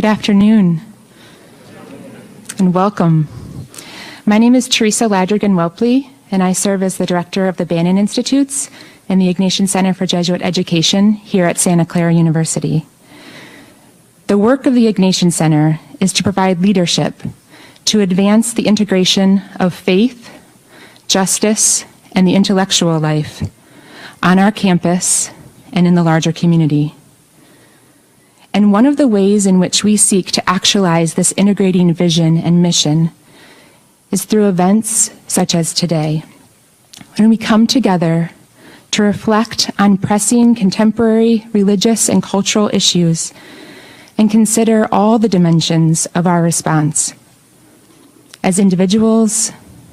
Good afternoon and welcome. My name is Teresa Ladrigan-Welpley, and I serve as the director of the Bannon Institutes and the Ignatian Center for Jesuit Education here at Santa Clara University. The work of the Ignatian Center is to provide leadership to advance the integration of faith, justice, and the intellectual life on our campus and in the larger community. And one of the ways in which we seek to actualize this integrating vision and mission is through events such as today, when we come together to reflect on pressing contemporary religious and cultural issues and consider all the dimensions of our response as individuals,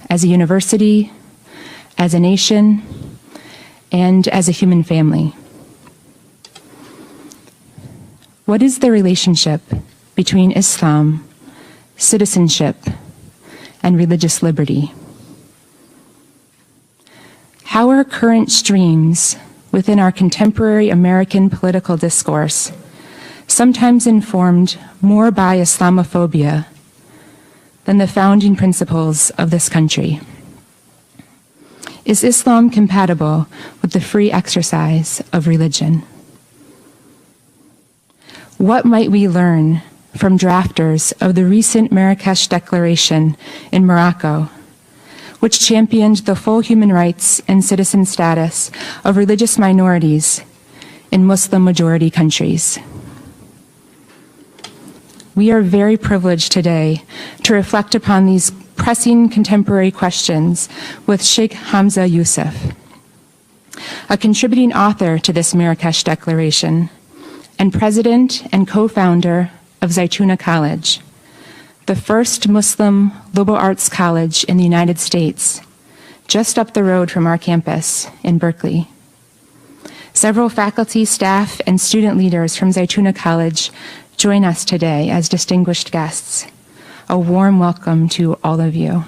as a university, as a nation, and as a human family. What is the relationship between Islam, citizenship, and religious liberty? How are current streams within our contemporary American political discourse sometimes informed more by Islamophobia than the founding principles of this country? Is Islam compatible with the free exercise of religion? What might we learn from drafters of the recent Marrakesh Declaration in Morocco, which championed the full human rights and citizen status of religious minorities in Muslim-majority countries? We are very privileged today to reflect upon these pressing contemporary questions with Sheikh Hamza Yusuf, a contributing author to this Marrakesh Declaration and president and co-founder of Zaytuna College, the first Muslim liberal arts college in the United States, just up the road from our campus in Berkeley. Several faculty, staff, and student leaders from Zaytuna College join us today as distinguished guests. A warm welcome to all of you.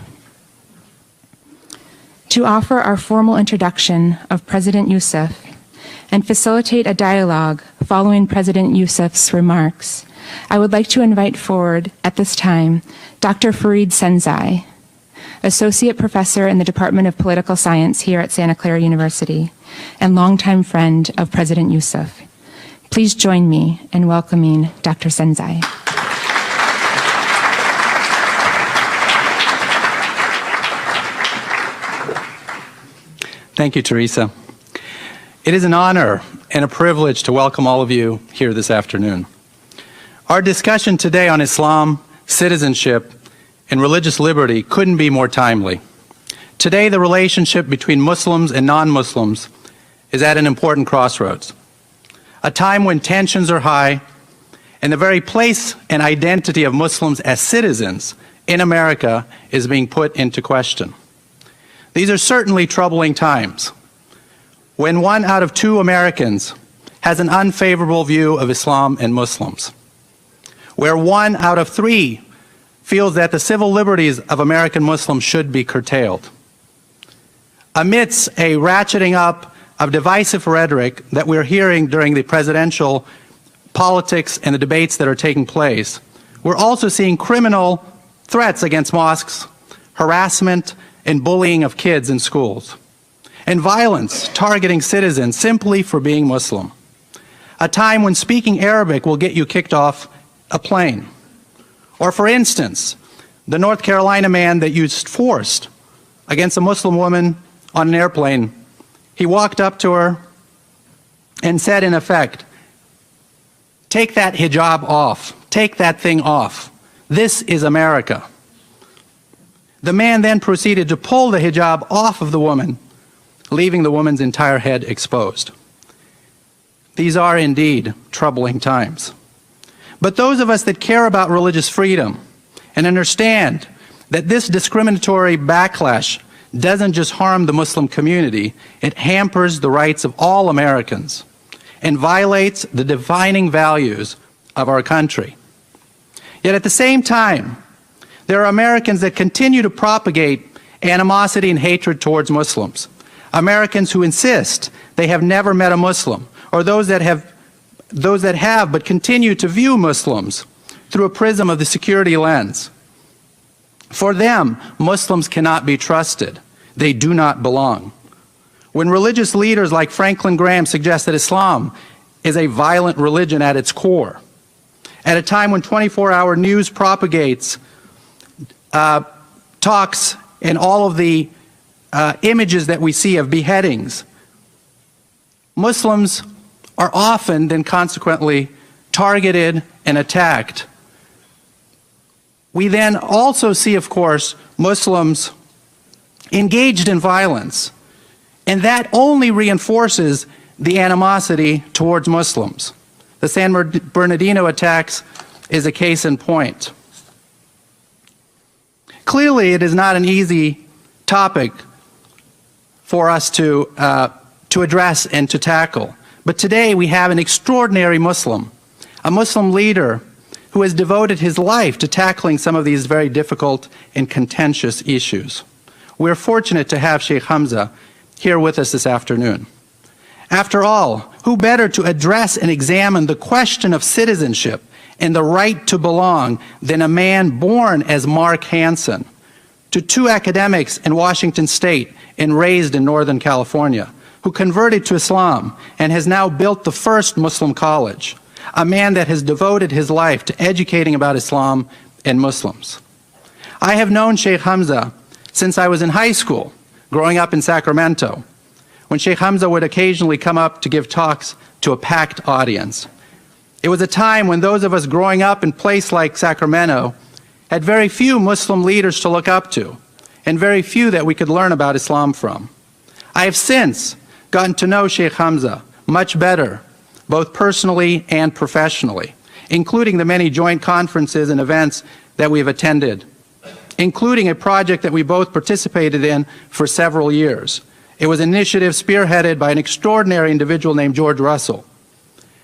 To offer our formal introduction of President Yusuf and facilitate a dialogue following President Yusuf's remarks, I would like to invite forward at this time Dr. Fareed Senzai, Associate Professor in the Department of Political Science here at Santa Clara University and longtime friend of President Yusuf. Please join me in welcoming Dr. Senzai. Thank you, Teresa. It is an honor and a privilege to welcome all of you here this afternoon. Our discussion today on Islam, citizenship, and religious liberty couldn't be more timely. Today, the relationship between Muslims and non-Muslims is at an important crossroads, a time when tensions are high and the very place and identity of Muslims as citizens in America is being put into question. These are certainly troubling times, when 1 out of 2 Americans has an unfavorable view of Islam and Muslims, where 1 out of 3 feels that the civil liberties of American Muslims should be curtailed. Amidst a ratcheting up of divisive rhetoric that we're hearing during the presidential politics and the debates that are taking place, we're also seeing criminal threats against mosques, harassment and bullying of kids in schools, and violence targeting citizens simply for being Muslim. A time when speaking Arabic will get you kicked off a plane. Or for instance, the North Carolina man that used force against a Muslim woman on an airplane, he walked up to her and said in effect, "Take that hijab off, take that thing off. This is America." The man then proceeded to pull the hijab off of the woman, leaving the woman's entire head exposed. These are indeed troubling times. But those of us that care about religious freedom and understand that this discriminatory backlash doesn't just harm the Muslim community, it hampers the rights of all Americans and violates the defining values of our country. Yet at the same time, there are Americans that continue to propagate animosity and hatred towards Muslims. Americans who insist they have never met a Muslim, or those that have but continue to view Muslims through a prism of the security lens. For them, Muslims cannot be trusted. They do not belong. When religious leaders like Franklin Graham suggest that Islam is a violent religion at its core, at a time when 24-hour news propagates talks and all of the images that we see of beheadings, Muslims are often then consequently targeted and attacked. We then also see, of course, Muslims engaged in violence, and that only reinforces the animosity towards Muslims. The San Bernardino attacks is a case in point. Clearly, it is not an easy topic for us to address and to tackle. But today we have an extraordinary Muslim, a Muslim leader who has devoted his life to tackling some of these very difficult and contentious issues. We're fortunate to have Sheikh Hamza here with us this afternoon. After all, who better to address and examine the question of citizenship and the right to belong than a man born as Mark Hansen, to two academics in Washington State and raised in Northern California, who converted to Islam and has now built the first Muslim college, a man that has devoted his life to educating about Islam and Muslims. I have known Sheikh Hamza since I was in high school, growing up in Sacramento, when Sheikh Hamza would occasionally come up to give talks to a packed audience. It was a time when those of us growing up in a place like Sacramento had very few Muslim leaders to look up to, and very few that we could learn about Islam from. I have since gotten to know Sheikh Hamza much better, both personally and professionally, including the many joint conferences and events that we have attended, including a project that we both participated in for several years. It was an initiative spearheaded by an extraordinary individual named George Russell,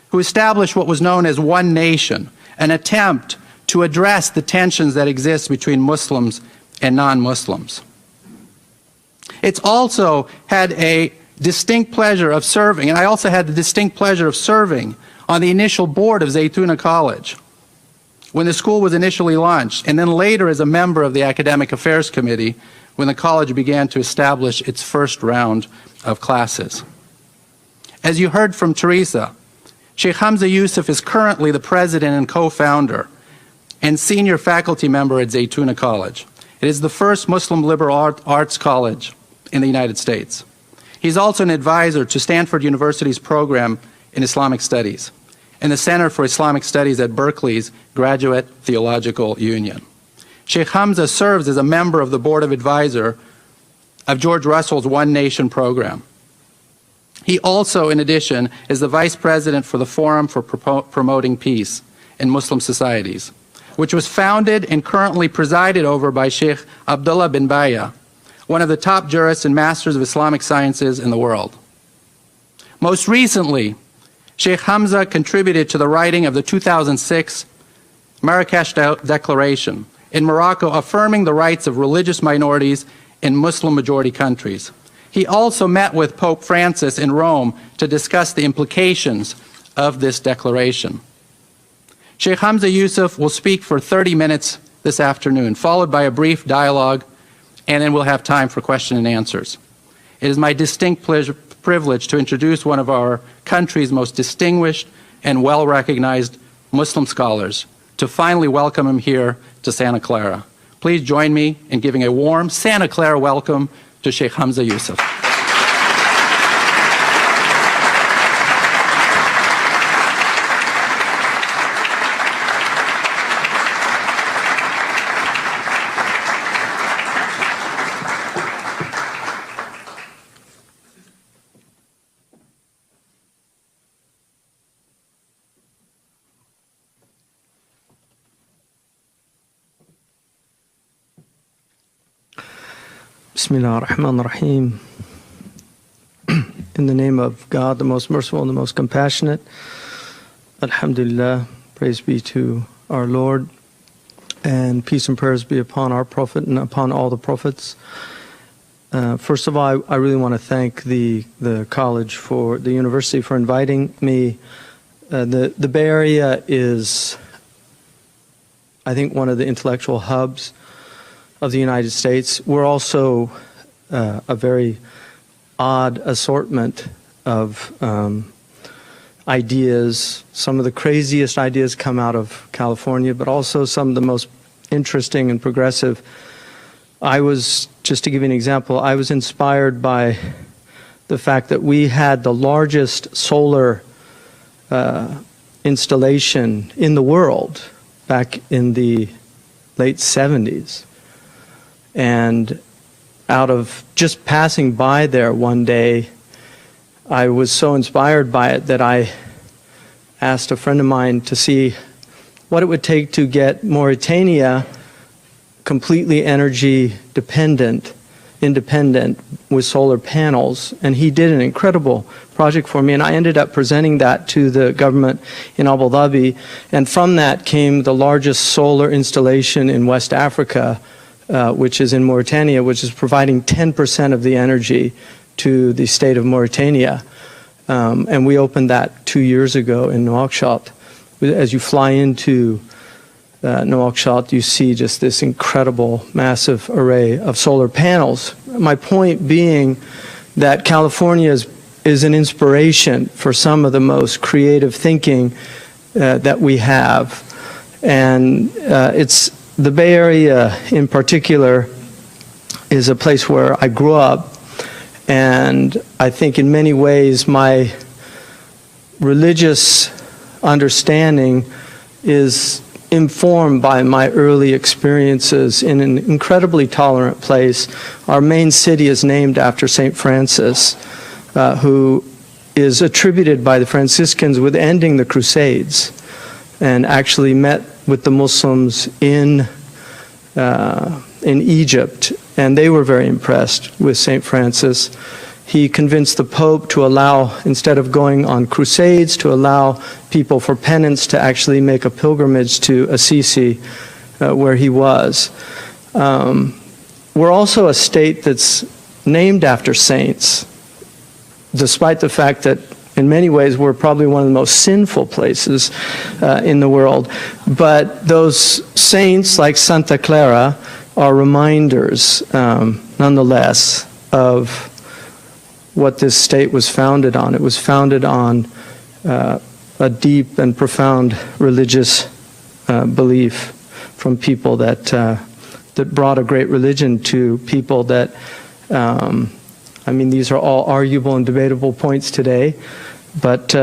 who established what was known as One Nation, an attempt to address the tensions that exist between Muslims and non-Muslims. It's also had a distinct pleasure of serving, and I also had the distinct pleasure of serving on the initial board of Zaytuna College when the school was initially launched, and then later as a member of the Academic Affairs Committee when the college began to establish its first round of classes. As you heard from Teresa, Sheikh Hamza Yusuf is currently the president and co-founder and senior faculty member at Zaytuna College. It is the first Muslim liberal arts college in the United States. He's also an advisor to Stanford University's program in Islamic Studies and the Center for Islamic Studies at Berkeley's Graduate Theological Union. Sheikh Hamza serves as a member of the Board of Advisor of George Russell's One Nation program. He also, in addition, is the Vice President for the Forum for Promoting Peace in Muslim Societies, which was founded and currently presided over by Sheikh Abdullah bin Baya, one of the top jurists and masters of Islamic sciences in the world. Most recently, Sheikh Hamza contributed to the writing of the 2006 Marrakesh Declaration in Morocco, affirming the rights of religious minorities in Muslim-majority countries. He also met with Pope Francis in Rome to discuss the implications of this declaration. Sheikh Hamza Yusuf will speak for 30 minutes this afternoon, followed by a brief dialogue, and then we'll have time for question and answers. It is my distinct privilege to introduce one of our country's most distinguished and well-recognized Muslim scholars, to finally welcome him here to Santa Clara. Please join me in giving a warm Santa Clara welcome to Sheikh Hamza Yusuf. Bismillah ar-Rahman ar-Rahim. In the name of God, the most merciful and the most compassionate. Alhamdulillah, praise be to our Lord, and peace and prayers be upon our Prophet and upon all the Prophets. First of all, I really want to thank the college for the university for inviting me. The Bay Area is I think, one of the intellectual hubs of the United States. We're also a very odd assortment of ideas. Some of the craziest ideas come out of California, but also some of the most interesting and progressive. Just to give you an example, I was inspired by the fact that we had the largest solar installation in the world back in the late 70s. And out of just passing by there one day, I was so inspired by it that I asked a friend of mine to see what it would take to get Mauritania completely energy independent with solar panels. And he did an incredible project for me, and I ended up presenting that to the government in Abu Dhabi. And from that came the largest solar installation in West Africa, which is in Mauritania, which is providing 10% of the energy to the state of Mauritania. And we opened that 2 years ago in Nouakchott. As you fly into Nouakchott, you see just this incredible, massive array of solar panels. My point being that California is an inspiration for some of the most creative thinking that we have. And it's the Bay Area in particular is a place where I grew up. And I think in many ways my religious understanding is informed by my early experiences in an incredibly tolerant place. Our main city is named after St. Francis, who is attributed by the Franciscans with ending the Crusades, and actually met with the Muslims in Egypt, and they were very impressed with St. Francis. He convinced the Pope to allow, instead of going on crusades, to allow people for penance to actually make a pilgrimage to Assisi, where he was. We're also a state that's named after saints, despite the fact that in many ways we're probably one of the most sinful places in the world. But those saints, like Santa Clara, are reminders, nonetheless, of what this state was founded on. It was founded on a deep and profound religious belief from people that brought a great religion to people that, I mean, these are all arguable and debatable points today, but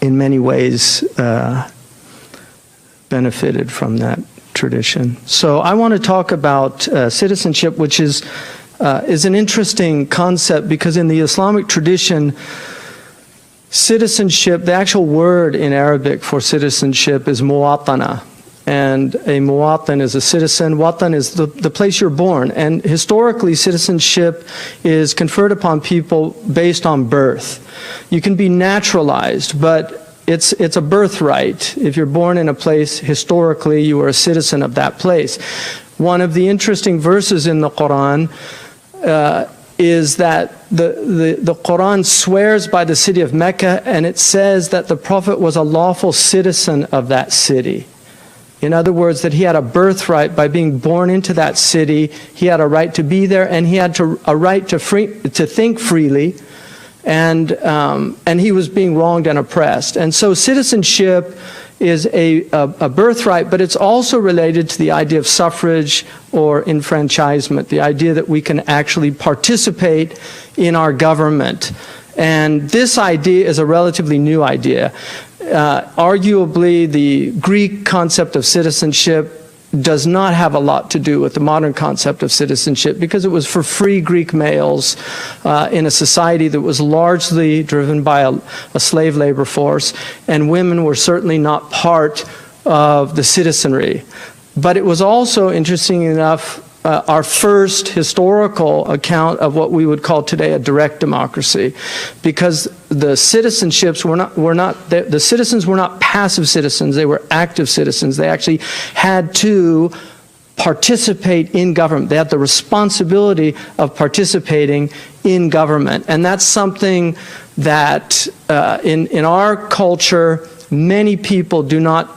in many ways benefited from that tradition. So I want to talk about citizenship, which is an interesting concept, because in the Islamic tradition, citizenship, the actual word in Arabic for citizenship is muwatana. And a muwatan is a citizen. Watan is the place you're born. And historically, citizenship is conferred upon people based on birth. You can be naturalized, but it's a birthright. If you're born in a place, historically, you are a citizen of that place. One of the interesting verses in the Quran is that the Quran swears by the city of Mecca, and it says that the Prophet was a lawful citizen of that city. In other words, that he had a birthright by being born into that city. He had a right to be there, and he had a right to think freely, and he was being wronged and oppressed. And so citizenship is a birthright, but it's also related to the idea of suffrage or enfranchisement, the idea that we can actually participate in our government. And this idea is a relatively new idea. Arguably, the Greek concept of citizenship does not have a lot to do with the modern concept of citizenship, because it was for free Greek males in a society that was largely driven by a slave labor force, and women were certainly not part of the citizenry. But it was also, interesting enough, our first historical account of what we would call today a direct democracy, because the citizenships the citizens were not passive citizens, they were active citizens. They actually had to participate in government. They had the responsibility of participating in government. And that's something that in our culture, many people do not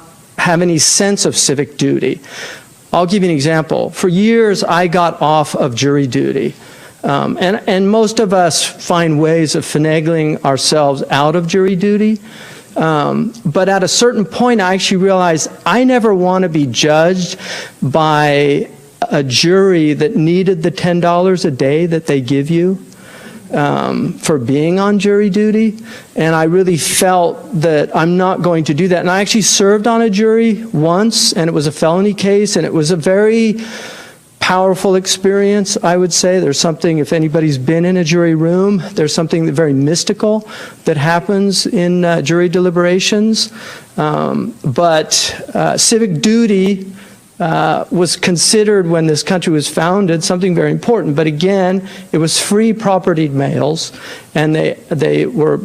have any sense of civic duty. I'll give you an example. For years, I got off of jury duty. And most of us find ways of finagling ourselves out of jury duty. But at a certain point, I actually realized I never want to be judged by a jury that needed the $10 a day that they give you for being on jury duty. And I really felt that I'm not going to do that. And I actually served on a jury once, and it was a felony case, and it was a very powerful experience, I would say. There's something, if anybody's been in a jury room, there's something very mystical that happens in jury deliberations. But civic duty was considered, when this country was founded, something very important. But again, it was free propertied males, and they were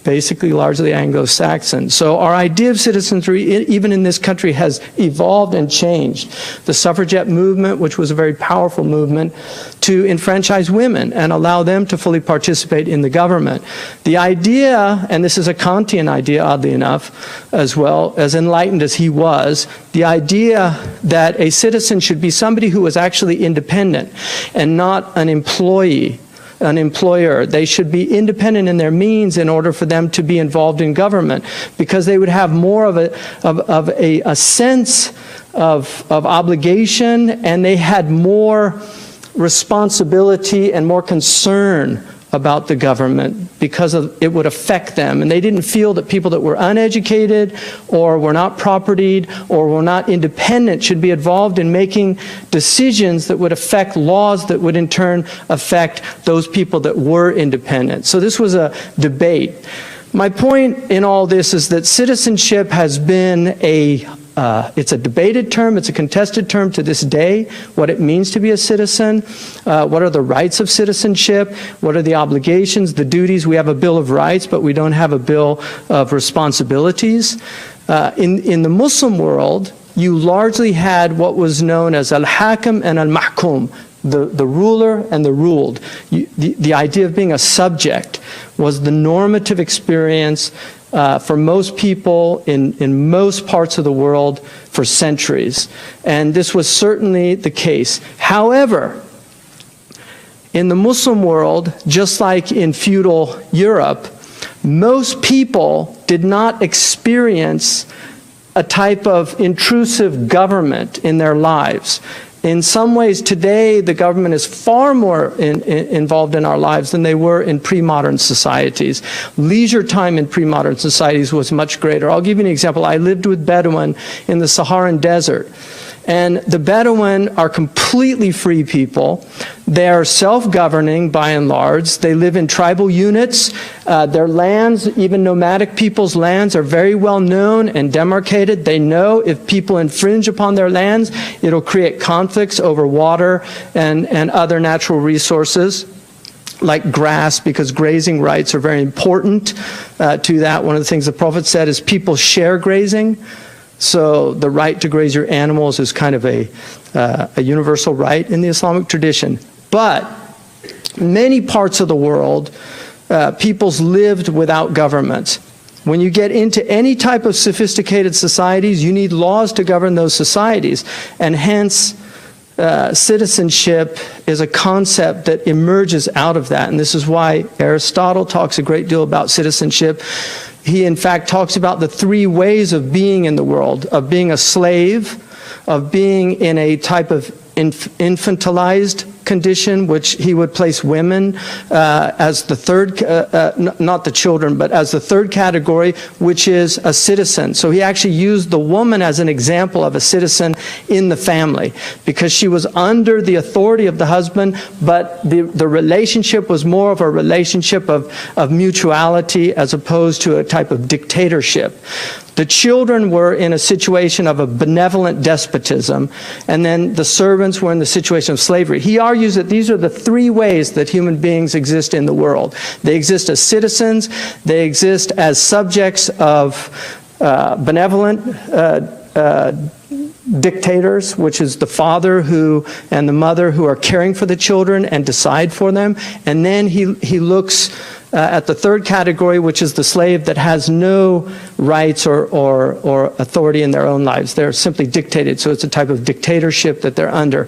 basically largely Anglo-Saxon. So our idea of citizenry, even in this country, has evolved and changed. The suffragette movement, which was a very powerful movement to enfranchise women and allow them to fully participate in the government. The idea, and this is a Kantian idea, oddly enough, as well, as enlightened as he was, the idea that a citizen should be somebody who was actually independent and not an employee, an employer. They should be independent in their means in order for them to be involved in government, because they would have more of a sense of obligation, and they had more responsibility and more concern about the government because it would affect them. And they didn't feel that people that were uneducated or were not propertied or were not independent should be involved in making decisions that would affect laws that would in turn affect those people that were independent. So this was a debate. My point in all this is that citizenship has been it's a debated term, it's a contested term to this day, what it means to be a citizen, what are the rights of citizenship, what are the obligations, the duties. We have a Bill of Rights, but we don't have a Bill of Responsibilities. In the Muslim world, you largely had what was known as al-hakim and al-mahkum, the ruler and the ruled. The idea of being a subject was the normative experience for most people in most parts of the world for centuries. And this was certainly the case. However, in the Muslim world, just like in feudal Europe, most people did not experience a type of intrusive government in their lives. In some ways, today, the government is far more involved in our lives than they were in pre-modern societies. Leisure time in pre-modern societies was much greater. I'll give you an example. I lived with Bedouin in the Saharan desert. And the Bedouin are completely free people. They are self-governing by and large. They live in tribal units. Their lands, even nomadic people's lands, are very well known and demarcated. They know if people infringe upon their lands, it'll create conflicts over water and other natural resources, like grass, because grazing rights are very important to that. One of the things the Prophet said is people share grazing. So the right to graze your animals is kind of a universal right in the Islamic tradition. But many parts of the world, peoples lived without governments. When you get into any type of sophisticated societies, you need laws to govern those societies. And hence, citizenship is a concept that emerges out of that. And this is why Aristotle talks a great deal about citizenship. He, in fact, talks about the three ways of being in the world, of being a slave, of being in a type of infantilized condition, which he would place women as the third, not the children, but as the third category, which is a citizen. So he actually used the woman as an example of a citizen in the family, because she was under the authority of the husband, but the relationship was more of a relationship of mutuality as opposed to a type of dictatorship. The children were in a situation of a benevolent despotism, and then the servants were in the situation of slavery. He argues that these are the three ways that human beings exist in the world. They exist as citizens, they exist as subjects of benevolent dictators, which is the father and the mother who are caring for the children and decide for them. And then he looks at the third category, which is the slave that has no rights or authority in their own lives. They're simply dictated, so it's a type of dictatorship that they're under.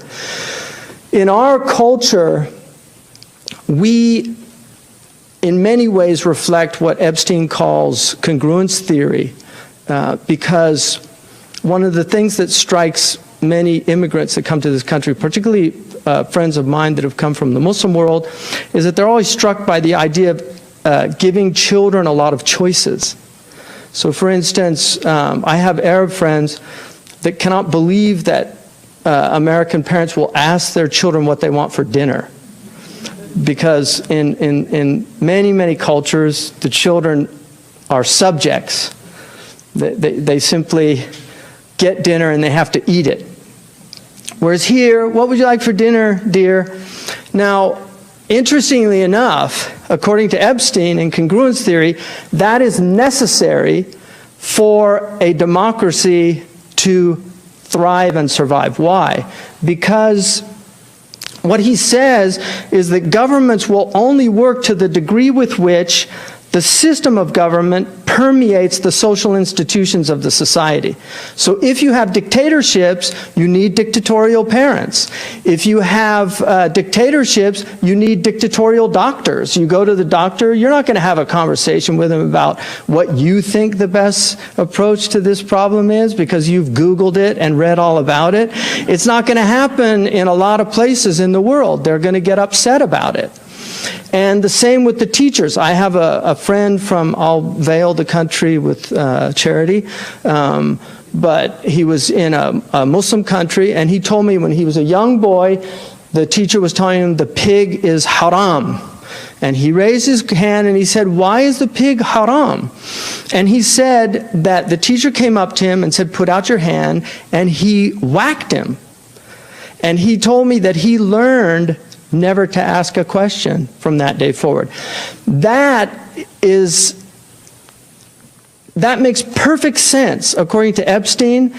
In our culture, we in many ways reflect what Epstein calls congruence theory, because one of the things that strikes many immigrants that come to this country, particularly friends of mine that have come from the Muslim world, is that they're always struck by the idea of giving children a lot of choices. So for instance, I have Arab friends that cannot believe that American parents will ask their children what they want for dinner. Because in many, many cultures, the children are subjects. They simply get dinner and they have to eat it. Whereas here, what would you like for dinner, dear? Now, interestingly enough, according to Epstein and congruence theory, that is necessary for a democracy to thrive and survive. Why? Because what he says is that governments will only work to the degree with which the system of government permeates the social institutions of the society. So if you have dictatorships, you need dictatorial parents. If you have dictatorships, you need dictatorial doctors. You go to the doctor, you're not going to have a conversation with him about what you think the best approach to this problem is because you've Googled it and read all about it. It's not going to happen in a lot of places in the world. They're going to get upset about it. And the same with the teachers. I have a friend from, I'll veil the country with charity, but he was in a Muslim country, and he told me when he was a young boy, the teacher was telling him the pig is haram. And he raised his hand and he said, "Why is the pig haram?" And he said that the teacher came up to him and said, "Put out your hand," and he whacked him. And he told me that he learned never to ask a question from that day forward. That makes perfect sense, according to Epstein,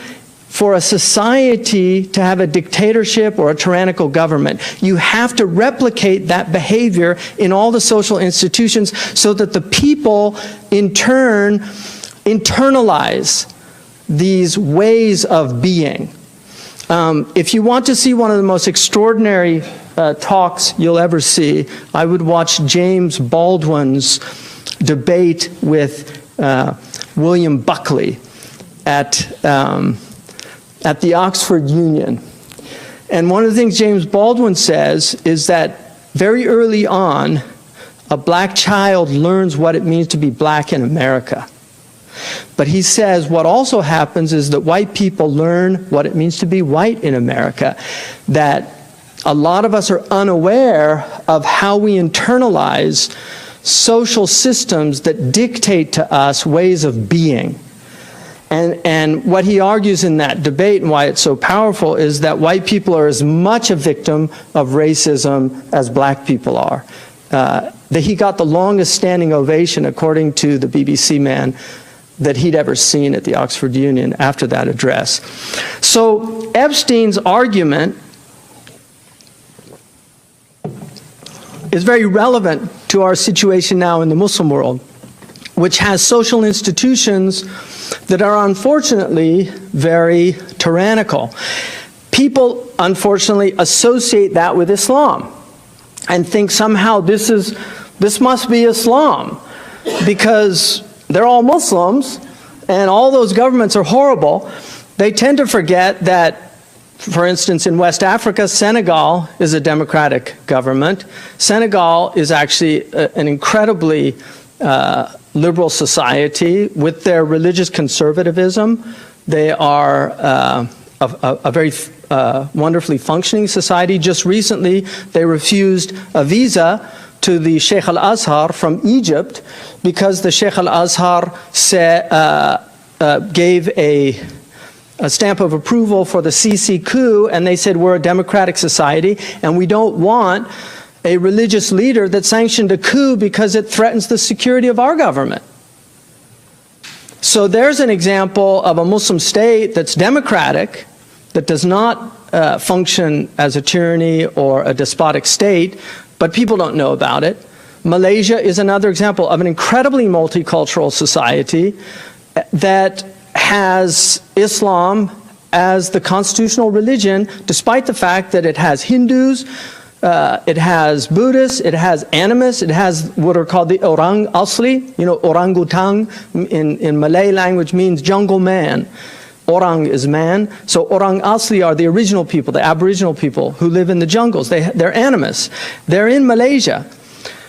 for a society to have a dictatorship or a tyrannical government. You have to replicate that behavior in all the social institutions so that the people, in turn, internalize these ways of being. If you want to see one of the most extraordinary talks you'll ever see, I would watch James Baldwin's debate with William Buckley at the Oxford Union. And one of the things James Baldwin says is that very early on, a black child learns what it means to be black in America. But he says what also happens is that white people learn what it means to be white in America. That a lot of us are unaware of how we internalize social systems that dictate to us ways of being. And what he argues in that debate and why it's so powerful is that white people are as much a victim of racism as black people are. That he got the longest standing ovation, according to the BBC man, that he'd ever seen at the Oxford Union after that address. So Epstein's argument is very relevant to our situation now in the Muslim world, which has social institutions that are unfortunately very tyrannical. People, unfortunately, associate that with Islam and think somehow this must be Islam because they're all Muslims and all those governments are horrible. They tend to forget that, for instance, in West Africa, Senegal is a democratic government. Senegal is actually an incredibly liberal society with their religious conservatism. They are a very wonderfully functioning society. Just recently, they refused a visa to the Sheikh al-Azhar from Egypt because the Sheikh al-Azhar gave a stamp of approval for the Sisi coup, and they said, we're a democratic society, and we don't want a religious leader that sanctioned a coup because it threatens the security of our government. So there's an example of a Muslim state that's democratic, that does not function as a tyranny or a despotic state, but people don't know about it Malaysia is another example of an incredibly multicultural society that has Islam as the constitutional religion, despite the fact that it has Hindus, it has Buddhists, it has animists, it has what are called the orang asli. You know, orangutan in Malay language means jungle man. Orang is man. So orang asli are the original people, the Aboriginal people who live in the jungles. They're animists. They're in Malaysia.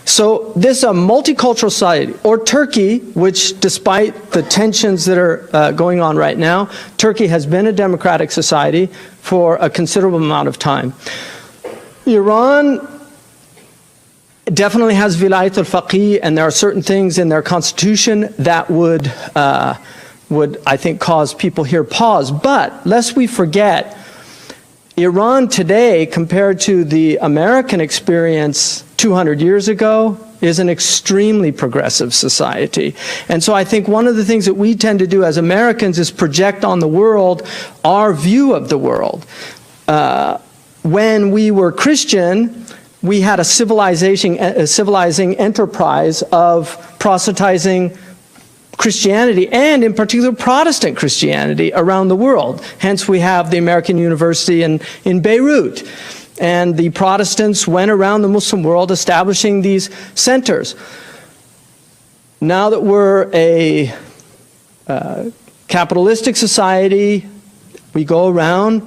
So this is a multicultural society. Or Turkey, which despite the tensions that are going on right now, Turkey has been a democratic society for a considerable amount of time. Iran definitely has Vilayat al-Faqih, and there are certain things in their constitution that would, I think, cause people here pause. But lest we forget, Iran today, compared to the American experience 200 years ago, is an extremely progressive society. And so I think one of the things that we tend to do as Americans is project on the world our view of the world. When we were Christian, we had a civilizing enterprise of proselytizing Christianity, and in particular Protestant Christianity, around the world. Hence we have the American University in Beirut. And the Protestants went around the Muslim world establishing these centers. Now that we're a capitalistic society, we go around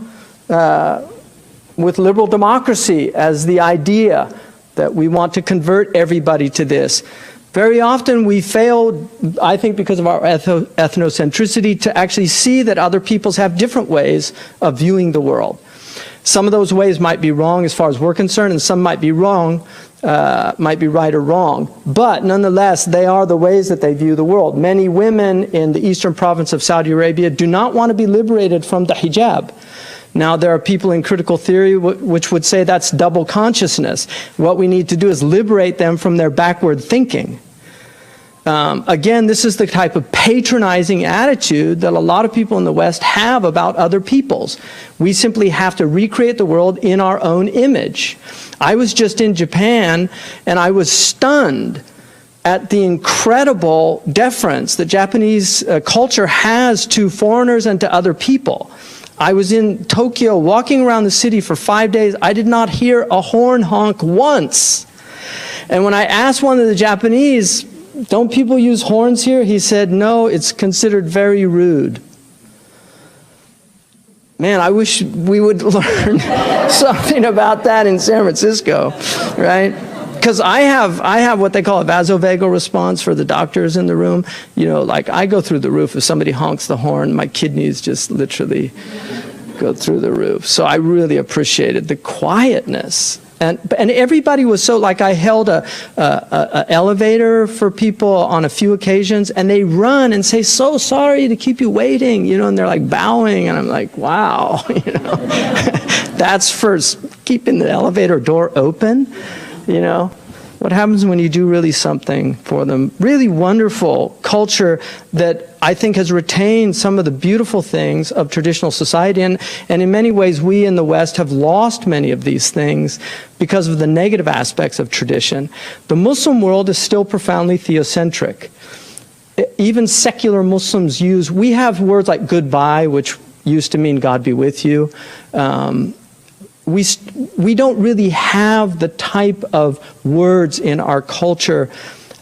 with liberal democracy as the idea that we want to convert everybody to this. Very often we fail, I think because of our ethnocentricity, to actually see that other peoples have different ways of viewing the world. Some of those ways might be wrong as far as we're concerned, and some might be wrong, might be right or wrong. But nonetheless, they are the ways that they view the world. Many women in the eastern province of Saudi Arabia do not want to be liberated from the hijab. Now, there are people in critical theory which would say that's double consciousness. What we need to do is liberate them from their backward thinking. Again, this is the type of patronizing attitude that a lot of people in the West have about other peoples. We simply have to recreate the world in our own image. I was just in Japan, and I was stunned at the incredible deference that Japanese culture has to foreigners and to other people. I was in Tokyo walking around the city for 5 days. I did not hear a horn honk once. And when I asked one of the Japanese, "Don't people use horns here?" he said, "No, it's considered very rude." Man, I wish we would learn something about that in San Francisco, right? Because I have what they call a vasovagal response for the doctors in the room. You know, like I go through the roof if somebody honks the horn. My kidneys just literally go through the roof. So I really appreciated the quietness. And everybody was so, like, I held a elevator for people on a few occasions, and they run and say, "So sorry to keep you waiting," you know, and they're like bowing, and I'm like, wow, you know, that's for keeping the elevator door open, you know. What happens when you do really something for them? Really wonderful culture that I think has retained some of the beautiful things of traditional society. And in many ways, we in the West have lost many of these things because of the negative aspects of tradition. The Muslim world is still profoundly theocentric. Even secular Muslims we have words like goodbye, which used to mean God be with you. We don't really have the type of words in our culture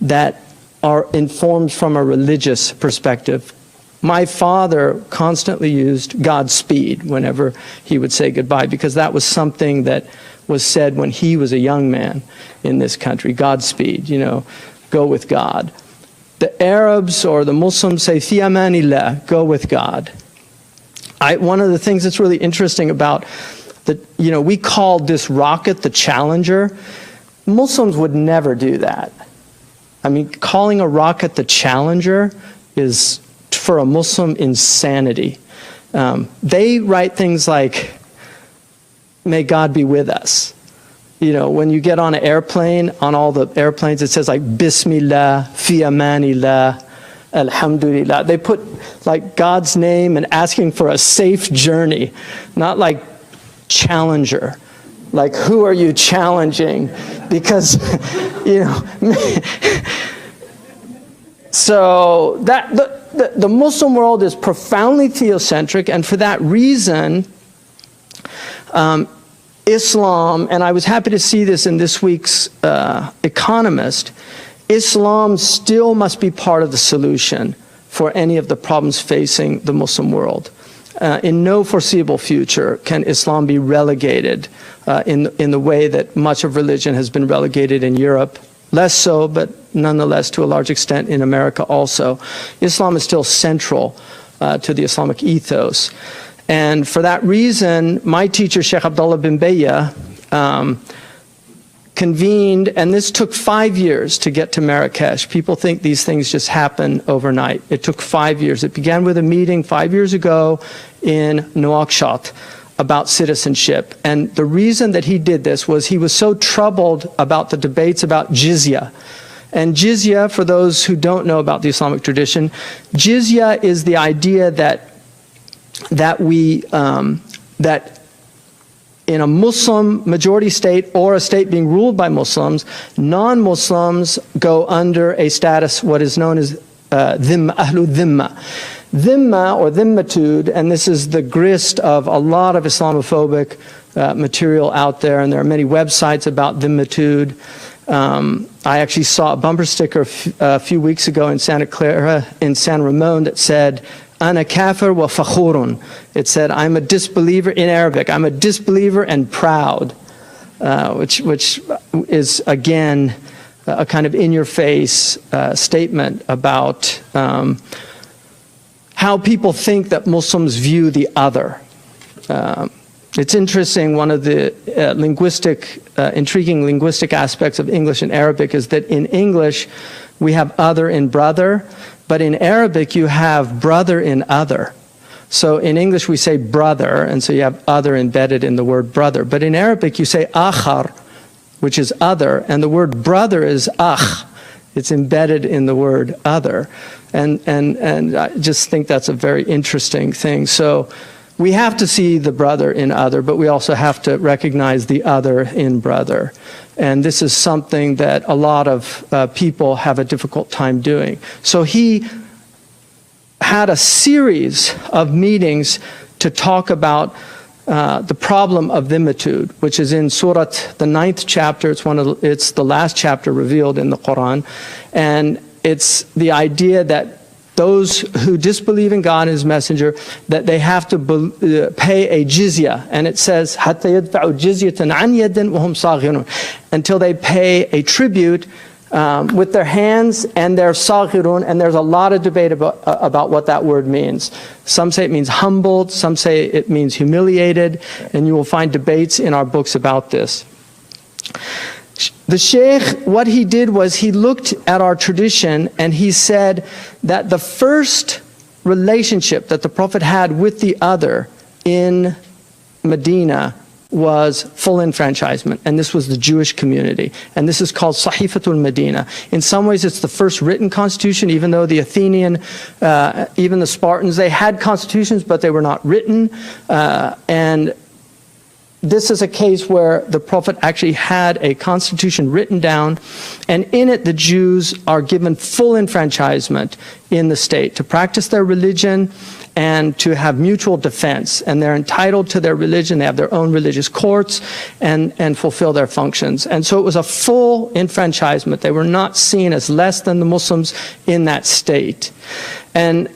that are informed from a religious perspective. My father constantly used Godspeed whenever he would say goodbye, because that was something that was said when he was a young man in this country. Godspeed, you know, go with God. The Arabs or the Muslims say fi amanillah, go with God. One of the things that's really interesting about you know, we called this rocket the Challenger. Muslims would never do that. I mean, calling a rocket the Challenger is, for a Muslim, insanity. They write things like, "May God be with us." You know, when you get on an airplane, on all the airplanes, it says like, "Bismillah, fi amanillah, alhamdulillah." They put like God's name and asking for a safe journey, not like Challenger. like, who are you challenging? Because, so the Muslim world is profoundly theocentric, and for that reason, Islam, and I was happy to see this in this week's Economist, Islam still must be part of the solution for any of the problems facing the Muslim world. In no foreseeable future can Islam be relegated in the way that much of religion has been relegated in Europe. Less so, but nonetheless to a large extent in America also. Islam is still central to the Islamic ethos. And for that reason, my teacher, Sheikh Abdullah bin Bayya, convened, and this took 5 years to get to Marrakesh. People think these things just happen overnight. It took 5 years. It began with a meeting 5 years ago in Nouakchott about citizenship. And the reason that he did this was he was so troubled about the debates about jizya. And jizya, for those who don't know about the Islamic tradition, jizya is the idea that in a Muslim majority state or a state being ruled by Muslims, non-Muslims go under a status, what is known as dhimma, ahlu dhimma. Dhimma or dhimmatude, and this is the grist of a lot of Islamophobic material out there, and there are many websites about dhimmatude. I actually saw a bumper sticker a few weeks ago in Santa Clara, in San Ramon, that said, Ana kafir wa fakhurun. It said, I'm a disbeliever in Arabic. I'm a disbeliever and proud, which is, again, a kind of in-your-face statement about how people think that Muslims view the other. It's interesting, one of the intriguing linguistic aspects of English and Arabic is that in English, we have other in brother, but in Arabic, you have brother in other. So in English, we say brother, and so you have other embedded in the word brother. But in Arabic, you say akhar, which is other, and the word brother is akh. It's embedded in the word other. And I just think that's a very interesting thing. So we have to see the brother in other, but we also have to recognize the other in brother. And this is something that a lot of people have a difficult time doing. So he had a series of meetings to talk about the problem of dhimmatude, which is in Surah, the 9th chapter. It's the last chapter revealed in the Quran. And it's the idea that those who disbelieve in God and His Messenger, that they have to pay a jizya. And it says, حَتَّى يَدْفَعُوا جِزْيَةً عَنْ يَدٍ وَهُمْ صَاغِرُونَ, until they pay a tribute with their hands and their saghirun. And there's a lot of debate about what that word means. Some say it means humbled, some say it means humiliated, and you will find debates in our books about this. The Sheikh, what he did was he looked at our tradition and he said that the first relationship that the Prophet had with the other in Medina was full enfranchisement, and this was the Jewish community. And this is called Sahifatul Medina. In some ways, it's the first written constitution, even though the Athenian, even the Spartans, they had constitutions, but they were not written. And this is a case where the Prophet actually had a constitution written down, and in it the Jews are given full enfranchisement in the state to practice their religion and to have mutual defense. And they're entitled to their religion. They have their own religious courts and fulfill their functions. And so it was a full enfranchisement. They were not seen as less than the Muslims in that state. And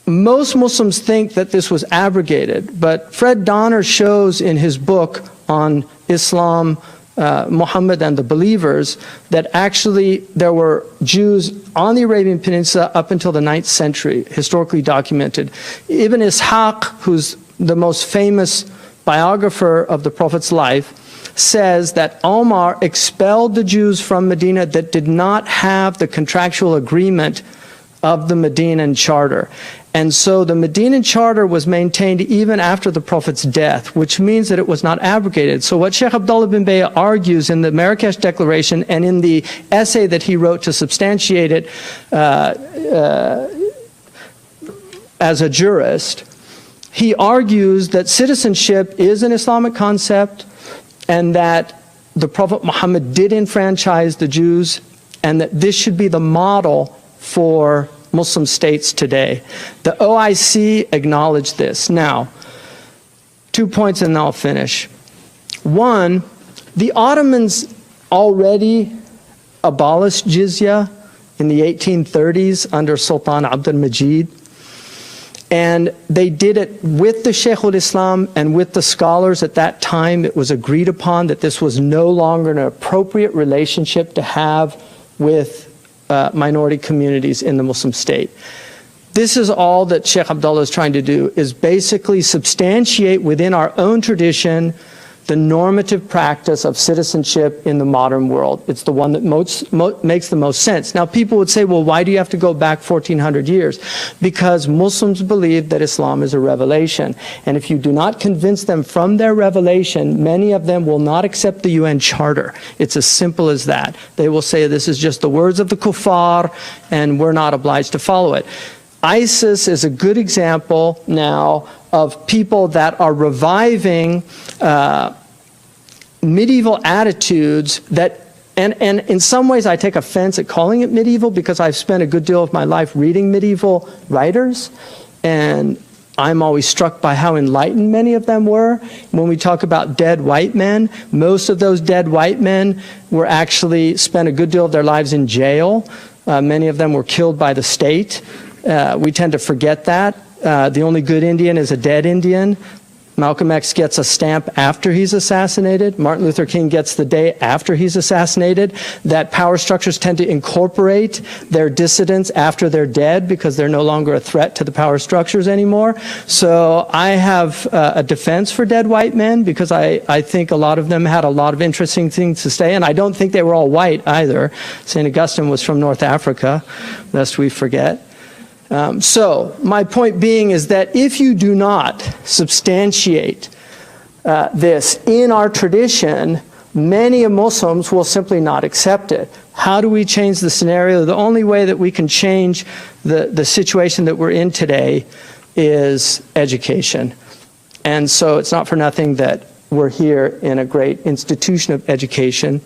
most Muslims think that this was abrogated, but Fred Donner shows in his book on Islam, Muhammad and the Believers, that actually there were Jews on the Arabian Peninsula up until the 9th century, historically documented. Ibn Ishaq, who's the most famous biographer of the Prophet's life, says that Omar expelled the Jews from Medina that did not have the contractual agreement of the Medinan Charter. And so the Medinan Charter was maintained even after the Prophet's death, which means that it was not abrogated. So what Sheikh Abdullah bin Bayya argues in the Marrakesh Declaration and in the essay that he wrote to substantiate it as a jurist, he argues that citizenship is an Islamic concept, and that the Prophet Muhammad did enfranchise the Jews, and that this should be the model for Muslim states today. The OIC acknowledged this. Now, 2 points and I'll finish. One, the Ottomans already abolished jizya in the 1830s under Sultan Abdul Majid. And they did it with the Shaykh al-Islam and with the scholars at that time. It was agreed upon that this was no longer an appropriate relationship to have with minority communities in the Muslim state. This is all that Sheikh Abdullah is trying to do, is basically substantiate within our own tradition the normative practice of citizenship in the modern world. It's the one that makes the most sense. Now, people would say, well, why do you have to go back 1,400 years? Because Muslims believe that Islam is a revelation. And if you do not convince them from their revelation, many of them will not accept the UN Charter. It's as simple as that. They will say this is just the words of the kuffar, and we're not obliged to follow it. ISIS is a good example now of people that are reviving medieval attitudes that, and in some ways I take offense at calling it medieval because I've spent a good deal of my life reading medieval writers, and I'm always struck by how enlightened many of them were. When we talk about dead white men, most of those dead white men were actually spent a good deal of their lives in jail. Many of them were killed by the state. We tend to forget that. The only good Indian is a dead Indian. Malcolm X gets a stamp after he's assassinated. Martin Luther King gets the day after he's assassinated. That power structures tend to incorporate their dissidents after they're dead because they're no longer a threat to the power structures anymore. So I have a defense for dead white men because I think a lot of them had a lot of interesting things to say, and I don't think they were all white either. St. Augustine was from North Africa, lest we forget. So my point being is that if you do not substantiate this in our tradition, many Muslims will simply not accept it. How do we change the scenario? The only way that we can change the situation that we're in today is education. And so it's not for nothing that we're here in a great institution of education,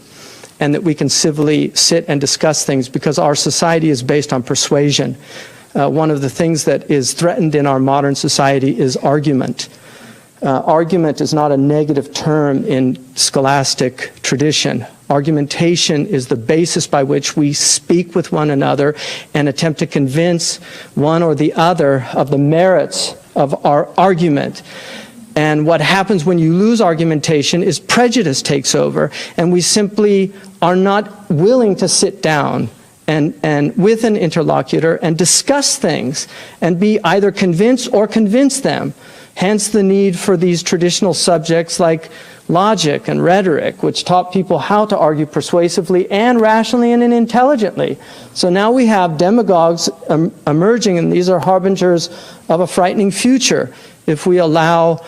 and that we can civilly sit and discuss things, because our society is based on persuasion. One of the things that is threatened in our modern society is argument. Argument is not a negative term in scholastic tradition. Argumentation is the basis by which we speak with one another and attempt to convince one or the other of the merits of our argument. And what happens when you lose argumentation is prejudice takes over, and we simply are not willing to sit down and with an interlocutor and discuss things and be either convinced or convince them. Hence the need for these traditional subjects like logic and rhetoric, which taught people how to argue persuasively and rationally and intelligently. So now we have demagogues emerging, and these are harbingers of a frightening future if we allow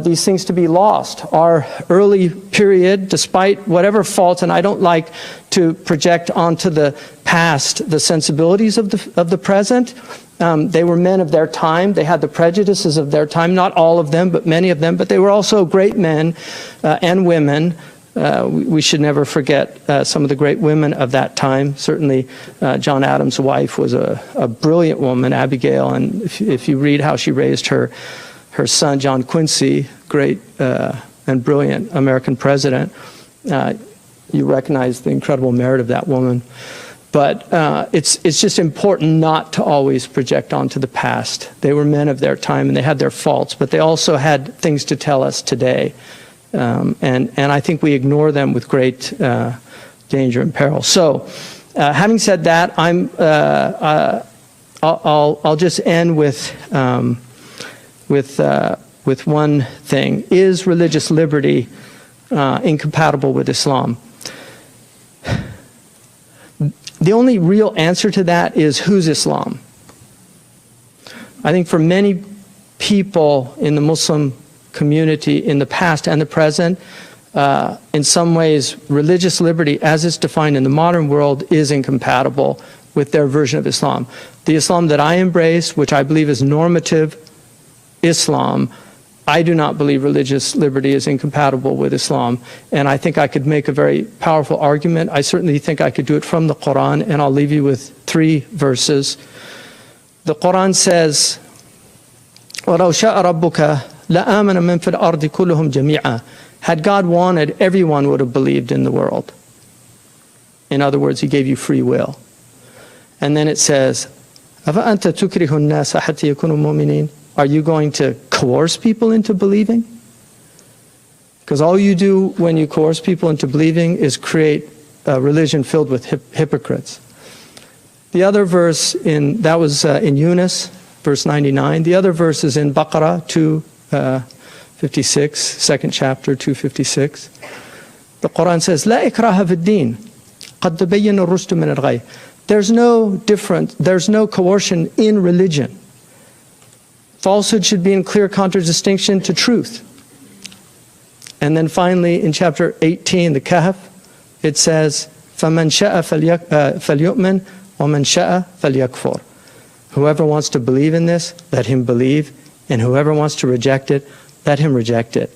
these things to be lost. Our early period, despite whatever faults, and I don't like to project onto the past the sensibilities of the present, they were men of their time. They had the prejudices of their time, not all of them, but many of them, but they were also great men and women. We should never forget some of the great women of that time. Certainly, John Adams' wife was a brilliant woman, Abigail, and if you read how she raised her son, John Quincy, great and brilliant American president, you recognize the incredible merit of that woman. But it's just important not to always project onto the past. They were men of their time, and they had their faults, but they also had things to tell us today. And I think we ignore them with great danger and peril. So, having said that, I'll just end with one thing: is religious liberty incompatible with Islam? The only real answer to that is, who's Islam? I think for many people in the Muslim community in the past and the present, in some ways, religious liberty as it's defined in the modern world is incompatible with their version of Islam. The Islam that I embrace, which I believe is normative Islam, I do not believe religious liberty is incompatible with Islam, and I think I could make a very powerful argument. I certainly think I could do it from the Quran, and I'll leave you with 3 verses. The Quran says, وَلَوْ شَاءَ رَبُّكَ لَآمَنَ مَنْ فِي الْأَرْضِ كُلُّهُمْ جَمِيعًا. Had God wanted, everyone would have believed in the world. In other words, he gave you free will. And then it says, أَفَأَنْتَ تُكْرِهُ النَّاسَ حَتَّى يَكُونُوا مُؤْمِنِينَ. Are you going to coerce people into believing? Because all you do when you coerce people into believing is create a religion filled with hypocrites. The other verse that was in Yunus, verse 99. The other verse is in Baqarah 256, second chapter, 256. The Quran says, لا إكراه في الدين قد تبين الرشد من الغي. There's no coercion in religion. Falsehood should be in clear contradistinction to truth. And then finally, in chapter 18, the Kahf, it says, فَمَنْ شَاءَ فَلْيُؤْمِنْ وَمَنْ شَاءَ فَلْيَكْفُرْ. Whoever wants to believe in this, let him believe. And whoever wants to reject it, let him reject it.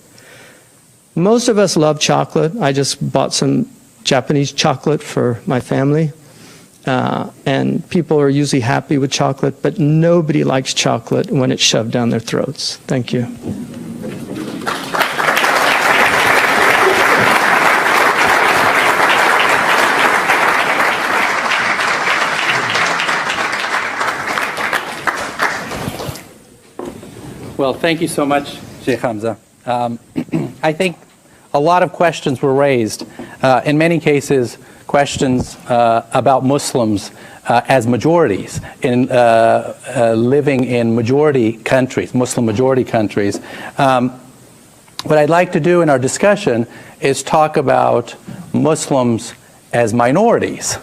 Most of us love chocolate. I just bought some Japanese chocolate for my family. And people are usually happy with chocolate, but nobody likes chocolate when it's shoved down their throats. Thank you. Well, thank you so much, Sheikh Hamza. I think a lot of questions were raised. In many cases, questions about Muslims as majorities in living in majority countries, Muslim majority countries. What I'd like to do in our discussion is talk about Muslims as minorities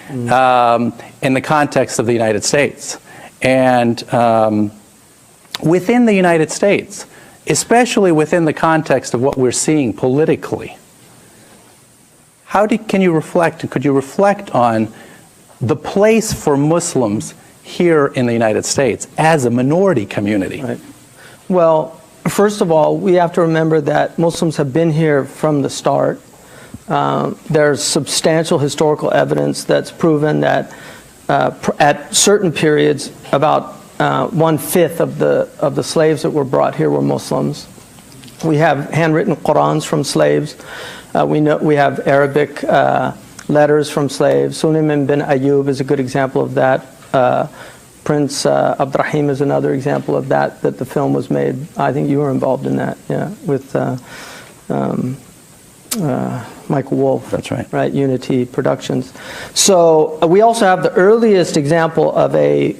in the context of the United States. And within the United States, especially within the context of what we're seeing politically, can you reflect, could you reflect on the place for Muslims here in the United States as a minority community? Right. Well, first of all, we have to remember that Muslims have been here from the start. There's substantial historical evidence that's proven that at certain periods, about 1/5 of the slaves that were brought here were Muslims. We have handwritten Qurans from slaves. We have Arabic letters from slaves. Sulayman bin Ayyub is a good example of that. Prince Abdurrahim is another example of that the film was made. I think you were involved in that, yeah, with Michael Wolff. That's right. Right, Unity Productions. So we also have the earliest example of a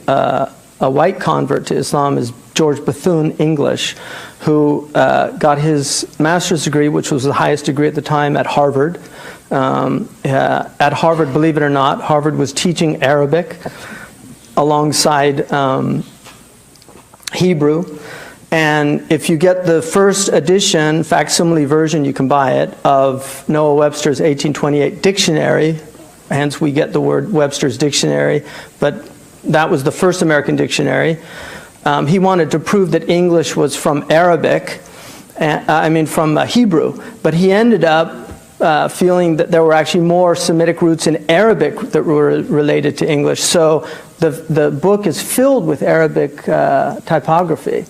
white convert to Islam is George Bethune-English, who got his master's degree, which was the highest degree at the time, at Harvard. At Harvard, believe it or not, Harvard was teaching Arabic alongside Hebrew. And if you get the first edition, facsimile version, you can buy it, of Noah Webster's 1828 dictionary, hence we get the word Webster's dictionary, but that was the first American dictionary. He wanted to prove that English was from Arabic, from Hebrew, but he ended up feeling that there were actually more Semitic roots in Arabic that were related to English. So the book is filled with Arabic typography.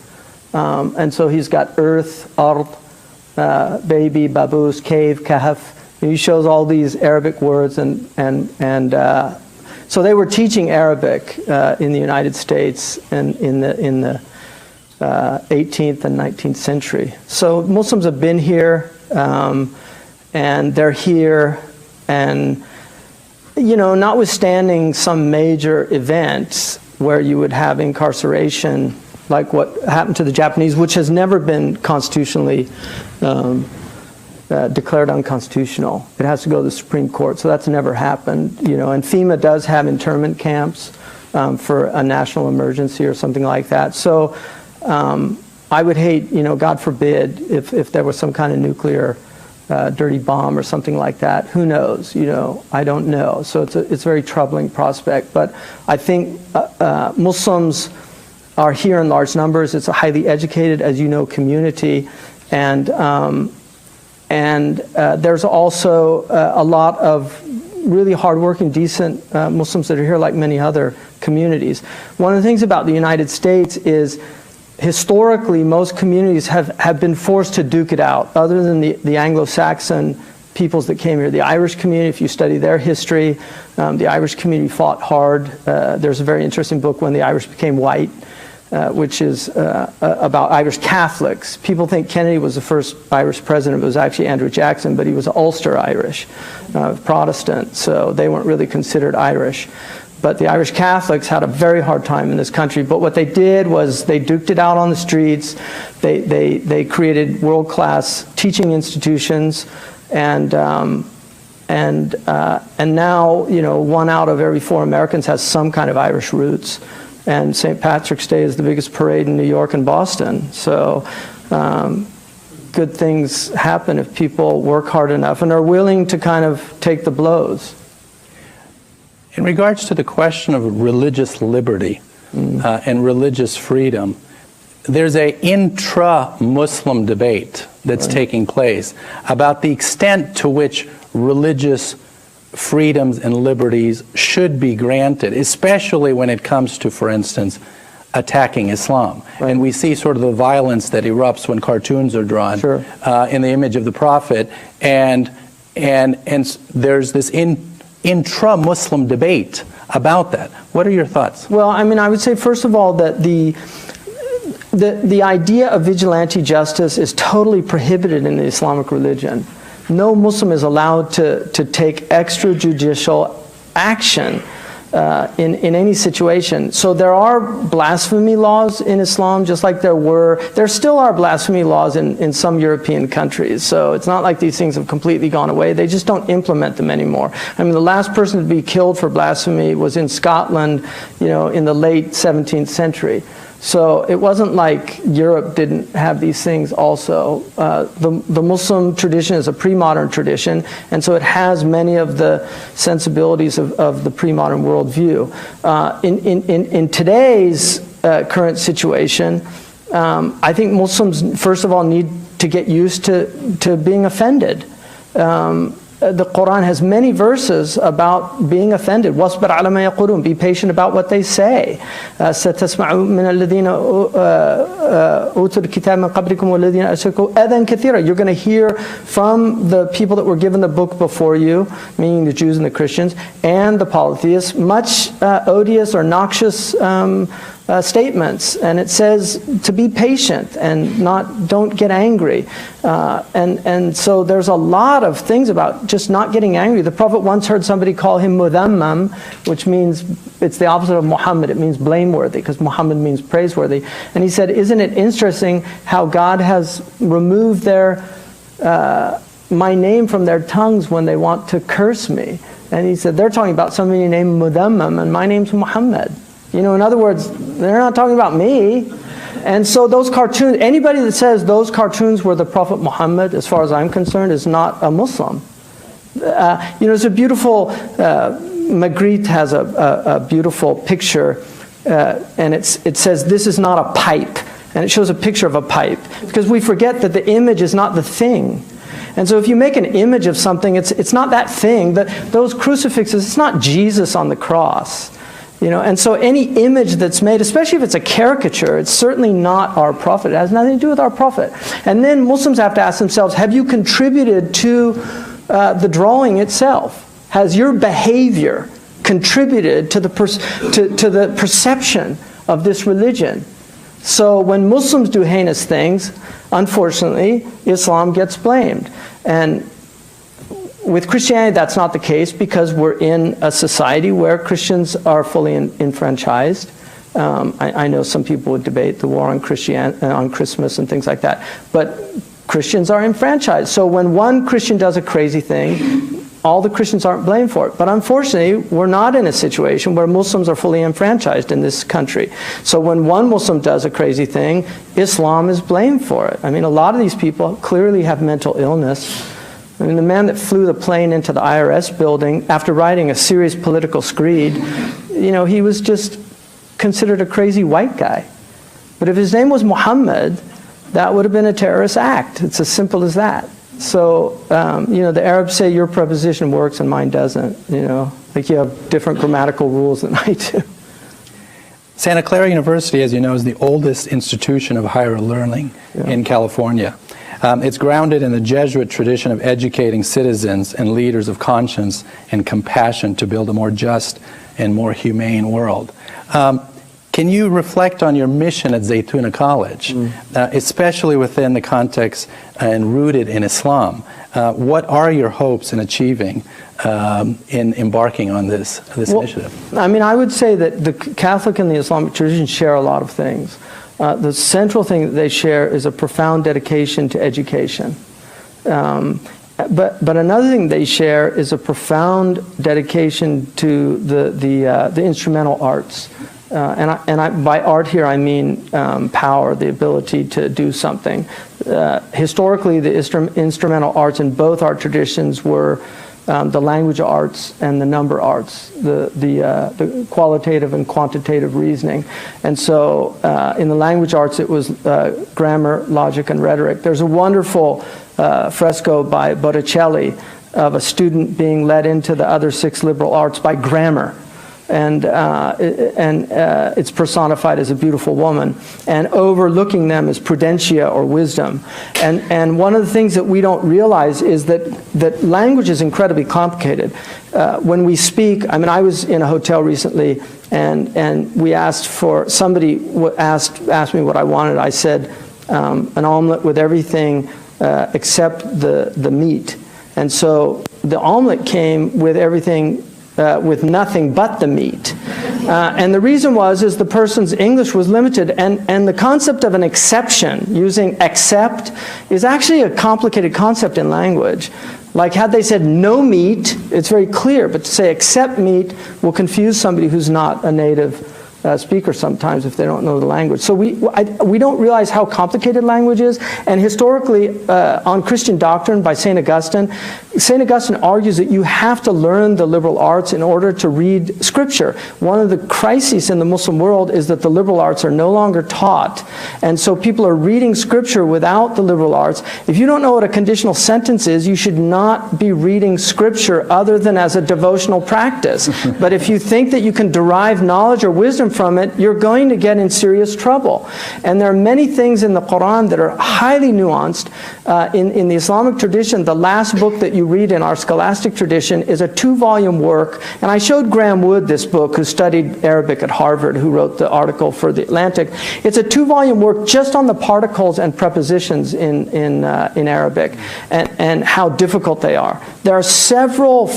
And so he's got earth, ard, baby, baboos, cave, kahf. He shows all these Arabic words, so they were teaching Arabic in the United States and in the 18th and 19th century. So Muslims have been here, and they're here, and notwithstanding some major events where you would have incarceration, like what happened to the Japanese, which has never been constitutionally declared unconstitutional. It has to go to the Supreme Court, so that's never happened. And FEMA does have internment camps for a national emergency or something like that. So I would hate, God forbid, if there was some kind of nuclear dirty bomb or something like that. Who knows? I don't know. So it's a very troubling prospect. But I think Muslims are here in large numbers. It's a highly educated, as you know, community, and there's also a lot of really hardworking, decent Muslims that are here, like many other communities. One of the things about the United States is, historically, most communities have been forced to duke it out, other than the Anglo-Saxon peoples that came here. The Irish community, if you study their history, the Irish community fought hard. There's a very interesting book, When the Irish Became White, which is about Irish Catholics. People think Kennedy was the first Irish president. It was actually Andrew Jackson, but he was Ulster Irish, Protestant, so they weren't really considered Irish. But the Irish Catholics had a very hard time in this country. But what they did was they duked it out on the streets. They created world-class teaching institutions, and now, you know, 1 out of every 4 Americans has some kind of Irish roots. And St. Patrick's Day is the biggest parade in New York and Boston. So good things happen if people work hard enough and are willing to kind of take the blows. In regards to the question of religious liberty and religious freedom, there's an intra-Muslim debate that's taking place about the extent to which religious freedoms and liberties should be granted, especially when it comes to, for instance, attacking Islam. Right. And we see sort of the violence that erupts when cartoons are drawn in the image of the Prophet, and there's this intra-Muslim debate about that. What are your thoughts? Well, I mean, I would say, first of all, that the idea of vigilante justice is totally prohibited in the Islamic religion. No Muslim is allowed to take extrajudicial action in any situation. So there are blasphemy laws in Islam, just like there still are blasphemy laws in some European countries. So it's not like these things have completely gone away. They just don't implement them anymore. I mean, the last person to be killed for blasphemy was in Scotland, you know, in the late 17th century. So it wasn't like Europe didn't have these things also. The Muslim tradition is a pre-modern tradition, and so it has many of the sensibilities of the pre-modern worldview. In today's current situation, I think Muslims, first of all, need to get used to being offended. The Quran has many verses about being offended. وَاصْبِرْ عَلَى مَا يَقُولُونَ. Be patient about what they say. سَتَسْمَعُ مِنَ الَّذِينَ أُوتُوا الْكِتَابَ مِنْ قَبْلِكُمْ وَالَّذِينَ أَشْرَكُوا أَذًى كَثِيرًا. You're going to hear from the people that were given the book before you, meaning the Jews and the Christians, and the polytheists, much odious or noxious statements, and it says to be patient and don't get angry, and so there's a lot of things about just not getting angry. The Prophet once heard somebody call him mudhammam, which means, it's the opposite of Muhammad. It means blameworthy, because Muhammad means praiseworthy. And he said, isn't it interesting how God has removed my name from their tongues when they want to curse me? And he said, they're talking about somebody named Mudhammam, and my name's Muhammad. You know, in other words, they're not talking about me. And so those cartoons, anybody that says those cartoons were the Prophet Muhammad, as far as I'm concerned, is not a Muslim. You know, it's a beautiful, Magritte has a beautiful picture, and it says, this is not a pipe. And it shows a picture of a pipe, because we forget that the image is not the thing. And so if you make an image of something, it's not that thing. Those crucifixes, it's not Jesus on the cross. You know, and so any image that's made, especially if it's a caricature, it's certainly not our Prophet. It has nothing to do with our Prophet. And then Muslims have to ask themselves, have you contributed to the drawing itself? Has your behavior contributed to the perception of this religion? So when Muslims do heinous things, unfortunately, Islam gets blamed. And with Christianity, that's not the case, because we're in a society where Christians are fully enfranchised. I know some people would debate the war on Christmas and things like that, but Christians are enfranchised. So when one Christian does a crazy thing, all the Christians aren't blamed for it. But unfortunately, we're not in a situation where Muslims are fully enfranchised in this country. So when one Muslim does a crazy thing, Islam is blamed for it. I mean, a lot of these people clearly have mental illness. I mean, the man that flew the plane into the IRS building after writing a serious political screed, you know, he was just considered a crazy white guy. But if his name was Muhammad, that would have been a terrorist act. It's as simple as that. So, the Arabs say your preposition works and mine doesn't, Like you have different grammatical rules than I do. Santa Clara University, as you know, is the oldest institution of higher learning in California. It's grounded in the Jesuit tradition of educating citizens and leaders of conscience and compassion to build a more just and more humane world. Can you reflect on your mission at Zaytuna College, especially within the context and rooted in Islam? What are your hopes in achieving in embarking on this initiative? I mean, I would say that the Catholic and the Islamic tradition share a lot of things. The central thing that they share is a profound dedication to education. But another thing they share is a profound dedication to the instrumental arts. By art here, I mean power, the ability to do something. Historically, the instrumental arts in both art traditions were the language arts and the number arts, the qualitative and quantitative reasoning. And so in the language arts, it was grammar, logic, and rhetoric. There's a wonderful fresco by Botticelli of a student being led into the other 6 liberal arts by grammar. And it's personified as a beautiful woman, and overlooking them is prudentia, or wisdom. And one of the things that we don't realize is that language is incredibly complicated. When we speak, I mean, I was in a hotel recently, and we asked for, somebody asked me what I wanted. I said an omelet with everything except the meat. And so the omelet came with everything, with nothing but the meat. And the reason is the person's English was limited, and the concept of an exception, using except, is actually a complicated concept in language. Like had they said no meat, it's very clear, but to say except meat will confuse somebody who's not a native speaker sometimes if they don't know the language. So we don't realize how complicated language is. And historically, on Christian Doctrine by St. Augustine argues that you have to learn the liberal arts in order to read Scripture. One of the crises in the Muslim world is that the liberal arts are no longer taught. And so people are reading Scripture without the liberal arts. If you don't know what a conditional sentence is, you should not be reading Scripture other than as a devotional practice. But if you think that you can derive knowledge or wisdom from it, you're going to get in serious trouble. And there are many things in the Quran that are highly nuanced. In the Islamic tradition, the last book that you read in our scholastic tradition is a 2-volume work. And I showed Graham Wood this book, who studied Arabic at Harvard, who wrote the article for The Atlantic. It's a 2-volume work just on the particles and prepositions in Arabic, and how difficult they are. There are several,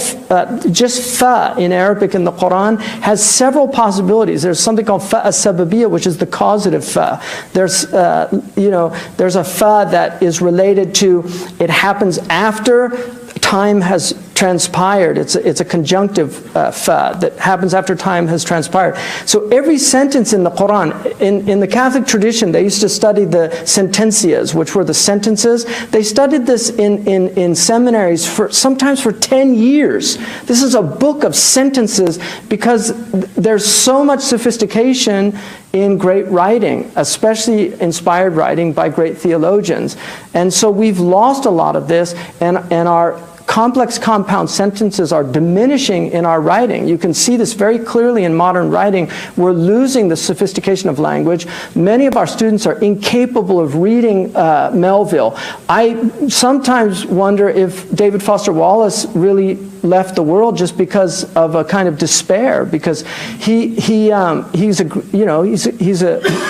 just fa in Arabic in the Quran has several possibilities. There's something called fa as-sababiyya, which is the causative fa. There's a fa that is related to, it happens after time has transpired. It's a conjunctive fa that happens after time has transpired. So every sentence in the Quran, in the Catholic tradition, they used to study the sentencias, which were the sentences. They studied this in seminaries sometimes for 10 years. This is a book of sentences because there's so much sophistication in great writing, especially inspired writing by great theologians. And so we've lost a lot of this, and our complex compound sentences are diminishing in our writing. You can see this very clearly in modern writing. We're losing the sophistication of language. Many of our students are incapable of reading Melville. I sometimes wonder if David Foster Wallace really left the world just because of a kind of despair, because he's a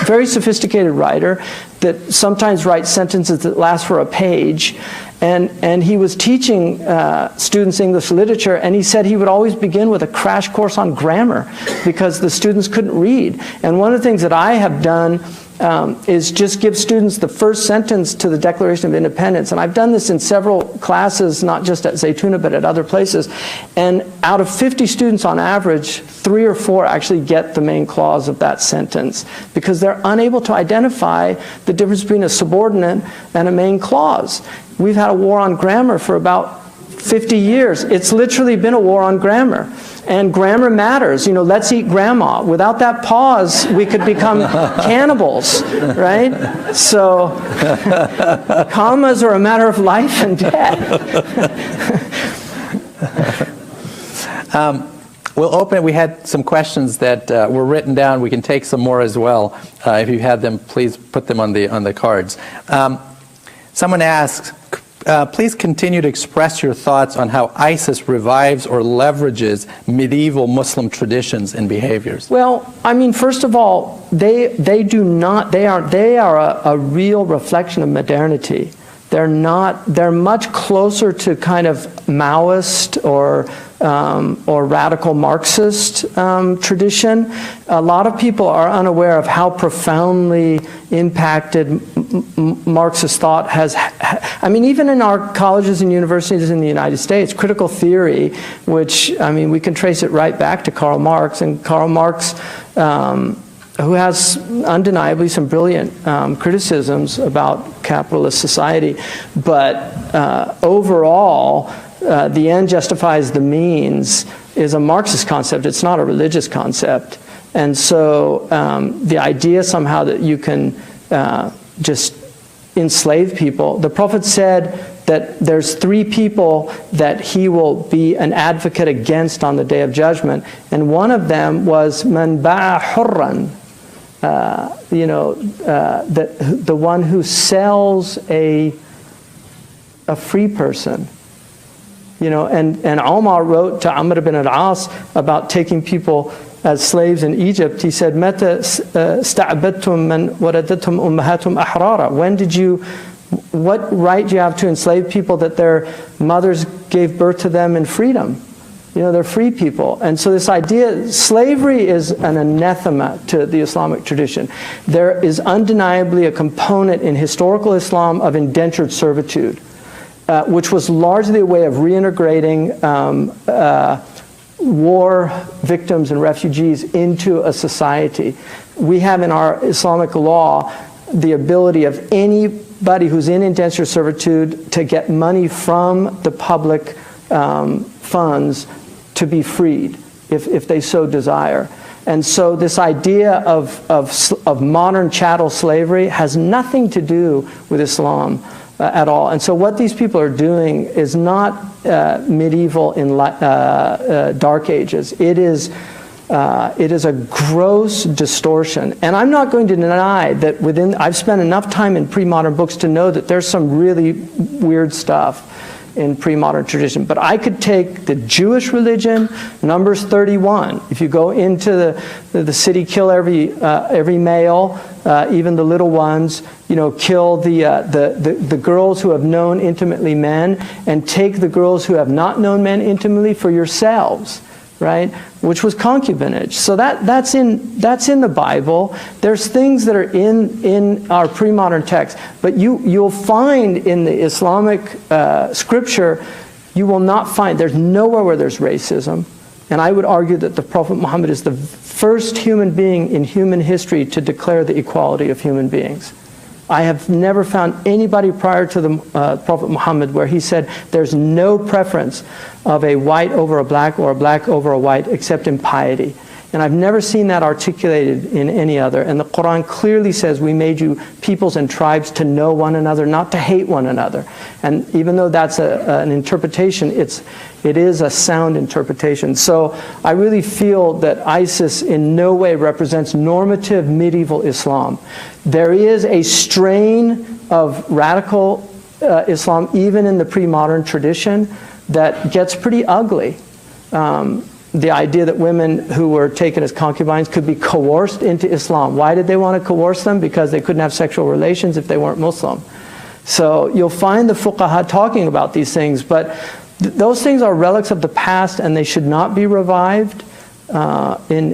very sophisticated writer that sometimes writes sentences that last for a page. And he was teaching students English literature, and he said he would always begin with a crash course on grammar because the students couldn't read. And one of the things that I have done is just give students the first sentence to the Declaration of Independence. And I've done this in several classes, not just at Zaytuna, but at other places. And out of 50 students on average, 3 or 4 actually get the main clause of that sentence because they're unable to identify the difference between a subordinate and a main clause. We've had a war on grammar for about 50 years. It's literally been a war on grammar. And grammar matters. You know, let's eat grandma. Without that pause, we could become cannibals, right? So, commas are a matter of life and death. We'll open it. We had some questions that were written down. We can take some more as well. If you had them, please put them on the cards. Someone asks, please continue to express your thoughts on how ISIS revives or leverages medieval Muslim traditions and behaviors. Well, I mean, first of all, they are a real reflection of modernity. They're much closer to kind of Maoist or radical Marxist tradition. A lot of people are unaware of how profoundly impacted Marxist thought has. I mean, even in our colleges and universities in the United States, critical theory, which, I mean, we can trace it right back to Karl Marx, and Karl Marx, who has undeniably some brilliant criticisms about capitalist society, but overall, the end justifies the means is a Marxist concept. It's not a religious concept. And so the idea somehow that you can just enslave people, the Prophet said that there's 3 people that he will be an advocate against on the Day of Judgment, and one of them was man ba'a hurran, the one who sells a free person. You know, and Omar wrote to Amr ibn al-As about taking people as slaves in Egypt. He said, "Mata sta'badtum man waladathum ummahatum ahrara." What right do you have to enslave people that their mothers gave birth to them in freedom? You know, they're free people. And so this idea, slavery is an anathema to the Islamic tradition. There is undeniably a component in historical Islam of indentured servitude, which was largely a way of reintegrating war victims and refugees into a society. We have in our Islamic law the ability of anybody who's in indentured servitude to get money from the public funds to be freed if they so desire. And so this idea of modern chattel slavery has nothing to do with Islam at all. And so what these people are doing is not medieval in Dark Ages. It is a gross distortion. And I'm not going to deny that I've spent enough time in pre-modern books to know that there's some really weird stuff in pre-modern tradition. But I could take the Jewish religion, Numbers 31. If you go into the city, kill every male, even the little ones. You know, kill the girls who have known intimately men, and take the girls who have not known men intimately for yourselves, right? Which was concubinage. So that's in the Bible. There's things that are in our pre-modern text, but you'll find in the Islamic scripture, you will not find, there's nowhere where there's racism. And I would argue that the Prophet Muhammad is the first human being in human history to declare the equality of human beings. I have never found anybody prior to the Prophet Muhammad where he said there's no preference of a white over a black or a black over a white except in piety. And I've never seen that articulated in any other. And the Quran clearly says we made you peoples and tribes to know one another, not to hate one another. And even though that's an interpretation, it is a sound interpretation. So I really feel that ISIS in no way represents normative medieval Islam. There is a strain of radical Islam, even in the pre-modern tradition, that gets pretty ugly. The idea that women who were taken as concubines could be coerced into Islam. Why did they want to coerce them? Because they couldn't have sexual relations if they weren't Muslim. So you'll find the fuqaha talking about these things, but those things are relics of the past, and they should not be revived in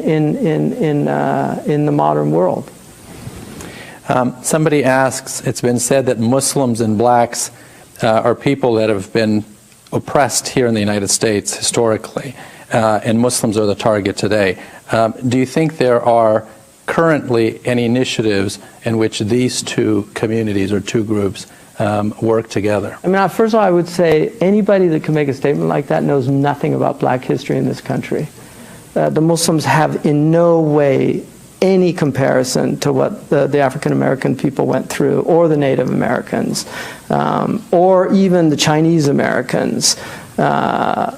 the modern world. Somebody asks, it's been said that Muslims and blacks are people that have been oppressed here in the United States historically. And Muslims are the target today. Do you think there are currently any initiatives in which these two communities or two groups work together. I mean, first of all, I would say anybody that can make a statement like that knows nothing about black history in this country. The Muslims have in no way any comparison to what the African American people went through, or the Native Americans, or even the Chinese Americans.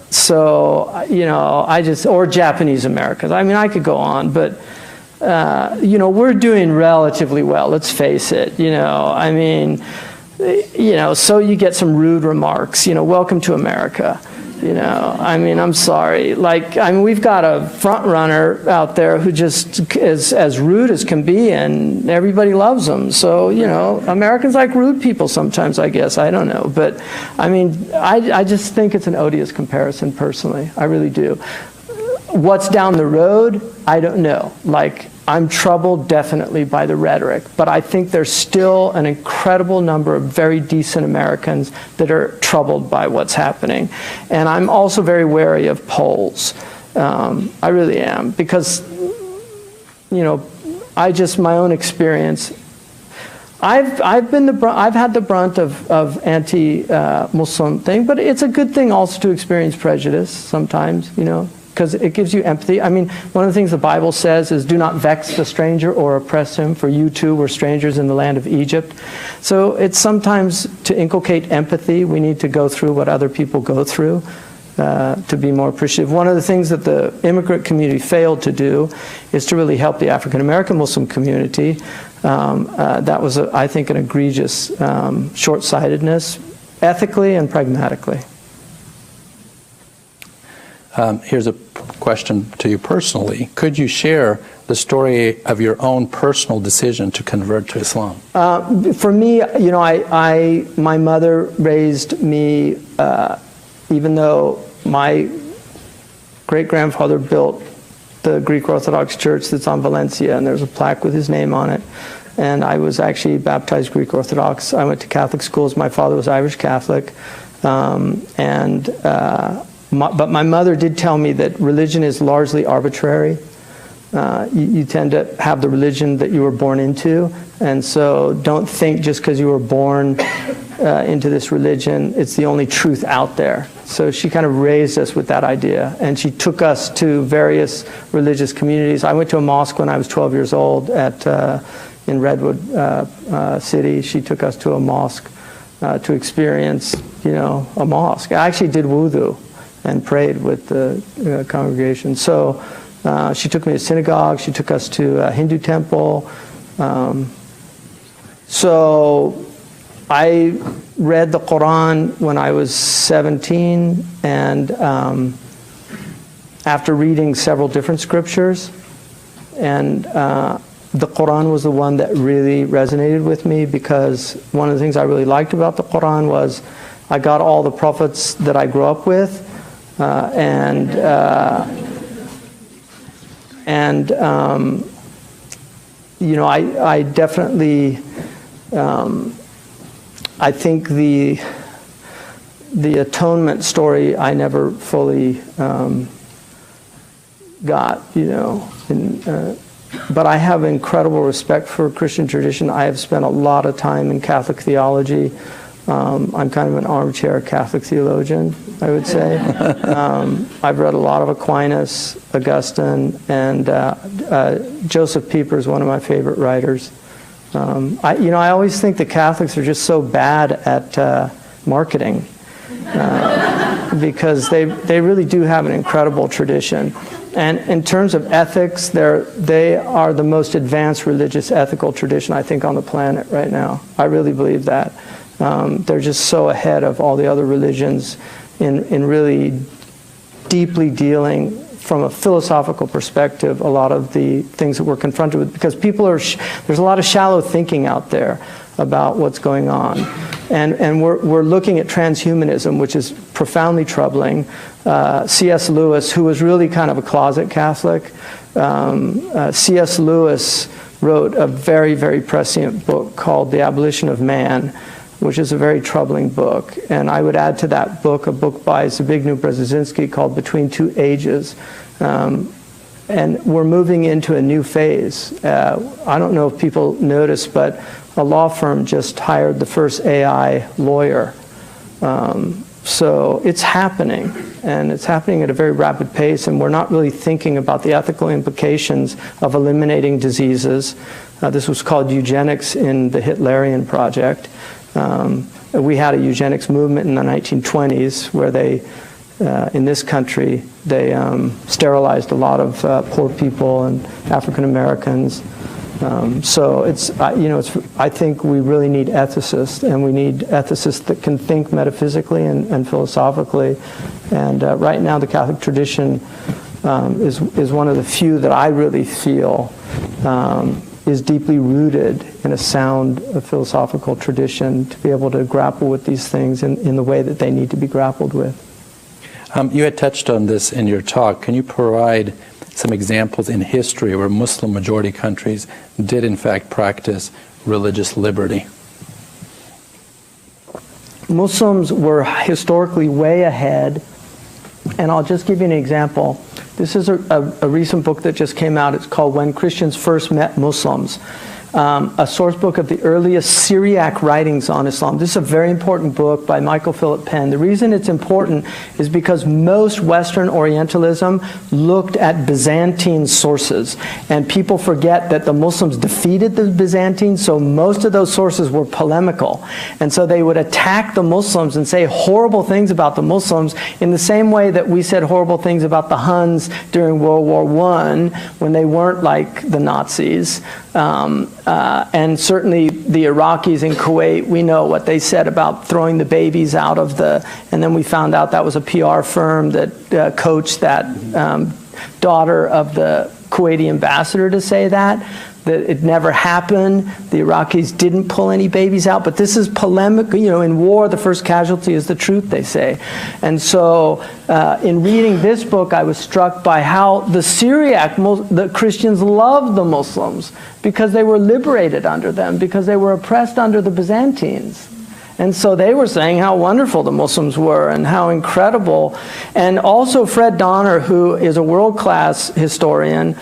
So, you know, or Japanese Americans. I mean, I could go on, but, you know, we're doing relatively well, let's face it. You know, I mean, you know, so you get some rude remarks, you know, welcome to America. You know, I mean, I'm sorry. Like, I mean, we've got a front runner out there who just is as rude as can be, and everybody loves him. So, you know, Americans like rude people sometimes, I guess. I don't know. But, I mean, I just think it's an odious comparison, personally. I really do. What's down the road, I don't know. Like, I'm troubled definitely by the rhetoric, but I think there's still an incredible number of very decent Americans that are troubled by what's happening. And I'm also very wary of polls. I really am, because, you know, my own experience, I've had the brunt of anti-Muslim thing, but it's a good thing also to experience prejudice sometimes, you know, because it gives you empathy. I mean, one of the things the Bible says is, do not vex the stranger or oppress him, for you too were strangers in the land of Egypt. So it's sometimes, to inculcate empathy, we need to go through what other people go through to be more appreciative. One of the things that the immigrant community failed to do is to really help the African American Muslim community. That was, I think, an egregious short-sightedness, ethically and pragmatically. Here's a question to you personally. Could you share the story of your own personal decision to convert to Islam? For me, you know, my mother raised me, even though my great-grandfather built the Greek Orthodox Church that's on Valencia, and there's a plaque with his name on it. And I was actually baptized Greek Orthodox. I went to Catholic schools. My father was Irish Catholic. But my mother did tell me that religion is largely arbitrary. You tend to have the religion that you were born into, and so don't think just because you were born into this religion, it's the only truth out there. So she kind of raised us with that idea, and she took us to various religious communities. I went to a mosque when I was 12 years old in Redwood City. She took us to a mosque to experience, you know, a mosque. I actually did wudu and prayed with the congregation. So she took me to synagogue. She took us to a Hindu temple. So I read the Quran when I was 17, and after reading several different scriptures, and the Quran was the one that really resonated with me, because one of the things I really liked about the Quran was I got all the prophets that I grew up with, you know, I definitely, I think the atonement story I never fully got, you know, but I have incredible respect for Christian tradition. I have spent a lot of time in Catholic theology. I'm kind of an armchair Catholic theologian, I would say. I've read a lot of Aquinas, Augustine, and Joseph Pieper is one of my favorite writers. I always think the Catholics are just so bad at marketing because they really do have an incredible tradition. And in terms of ethics, they are the most advanced religious ethical tradition, I think, on the planet right now. I really believe that. They're just so ahead of all the other religions in really deeply dealing from a philosophical perspective a lot of the things that we're confronted with, because there's a lot of shallow thinking out there about what's going on. And we're looking at transhumanism, which is profoundly troubling. C.S. Lewis, who was really kind of a closet Catholic, C.S. Lewis wrote a very, very prescient book called The Abolition of Man, which is a very troubling book. And I would add to that book a book by Zbigniew Brzezinski called Between Two Ages. And we're moving into a new phase. I don't know if people notice, but a law firm just hired the first AI lawyer. So it's happening, and it's happening at a very rapid pace, and we're not really thinking about the ethical implications of eliminating diseases. This was called eugenics in the Hitlerian project. We had a eugenics movement in the 1920s where they, in this country, they sterilized a lot of poor people and African Americans. So I think we really need ethicists, and we need ethicists that can think metaphysically and philosophically. And right now, the Catholic tradition is one of the few that I really feel is deeply rooted in a sound philosophical tradition to be able to grapple with these things in the way that they need to be grappled with. You had touched on this in your talk. Can you provide some examples in history where Muslim majority countries did in fact practice religious liberty? Muslims were historically way ahead, and I'll just give you an example. This is a recent book that just came out. It's called When Christians First Met Muslims, a source book of the earliest Syriac writings on Islam. This is a very important book by Michael Philip Penn. The reason it's important is because most Western Orientalism looked at Byzantine sources, and people forget that the Muslims defeated the Byzantines, so most of those sources were polemical. And so they would attack the Muslims and say horrible things about the Muslims in the same way that we said horrible things about the Huns during World War I when they weren't like the Nazis. And certainly the Iraqis in Kuwait, we know what they said about throwing the babies out of the, and then we found out that was a PR firm that coached that daughter of the Kuwaiti ambassador to say that it never happened. The Iraqis didn't pull any babies out, but this is polemic. You know, in war, the first casualty is the truth, they say. And so in reading this book, I was struck by how the Syriac, the Christians loved the Muslims because they were liberated under them, because they were oppressed under the Byzantines. And so they were saying how wonderful the Muslims were and how incredible. And also Fred Donner, who is a world-class historian,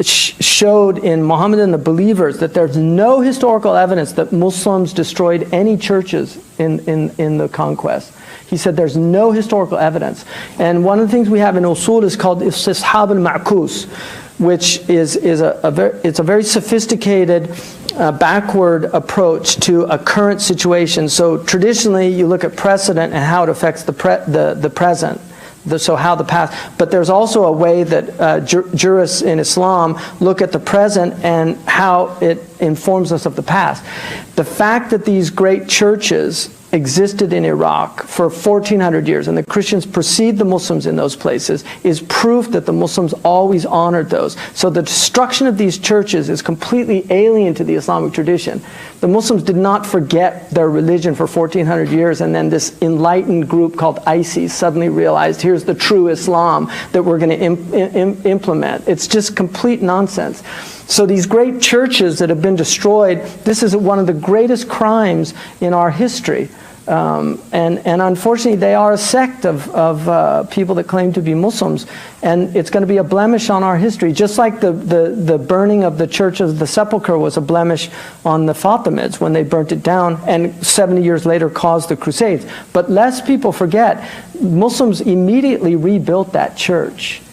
showed in Muhammad and the Believers that there's no historical evidence that Muslims destroyed any churches in the conquest. He said there's no historical evidence. And one of the things we have in Usul is called Istishab al-Ma'kus, which is a very sophisticated backward approach to a current situation. So traditionally you look at precedent and how it affects the present. So how the past, but there's also a way that jurists in Islam look at the present and how it informs us of the past. The fact that these great churches existed in Iraq for 1400 years and the Christians precede the Muslims in those places is proof that the Muslims always honored those. So the destruction of these churches is completely alien to the Islamic tradition. The Muslims did not forget their religion for 1400 years and then this enlightened group called ISIS suddenly realized here's the true Islam that we're going to implement. It's just complete nonsense. So these great churches that have been destroyed, this is one of the greatest crimes in our history. And unfortunately, they are a sect of people that claim to be Muslims. And it's going to be a blemish on our history, just like the burning of the Church of the Sepulchre was a blemish on the Fatimids when they burnt it down and 70 years later caused the Crusades. But lest people forget, Muslims immediately rebuilt that church.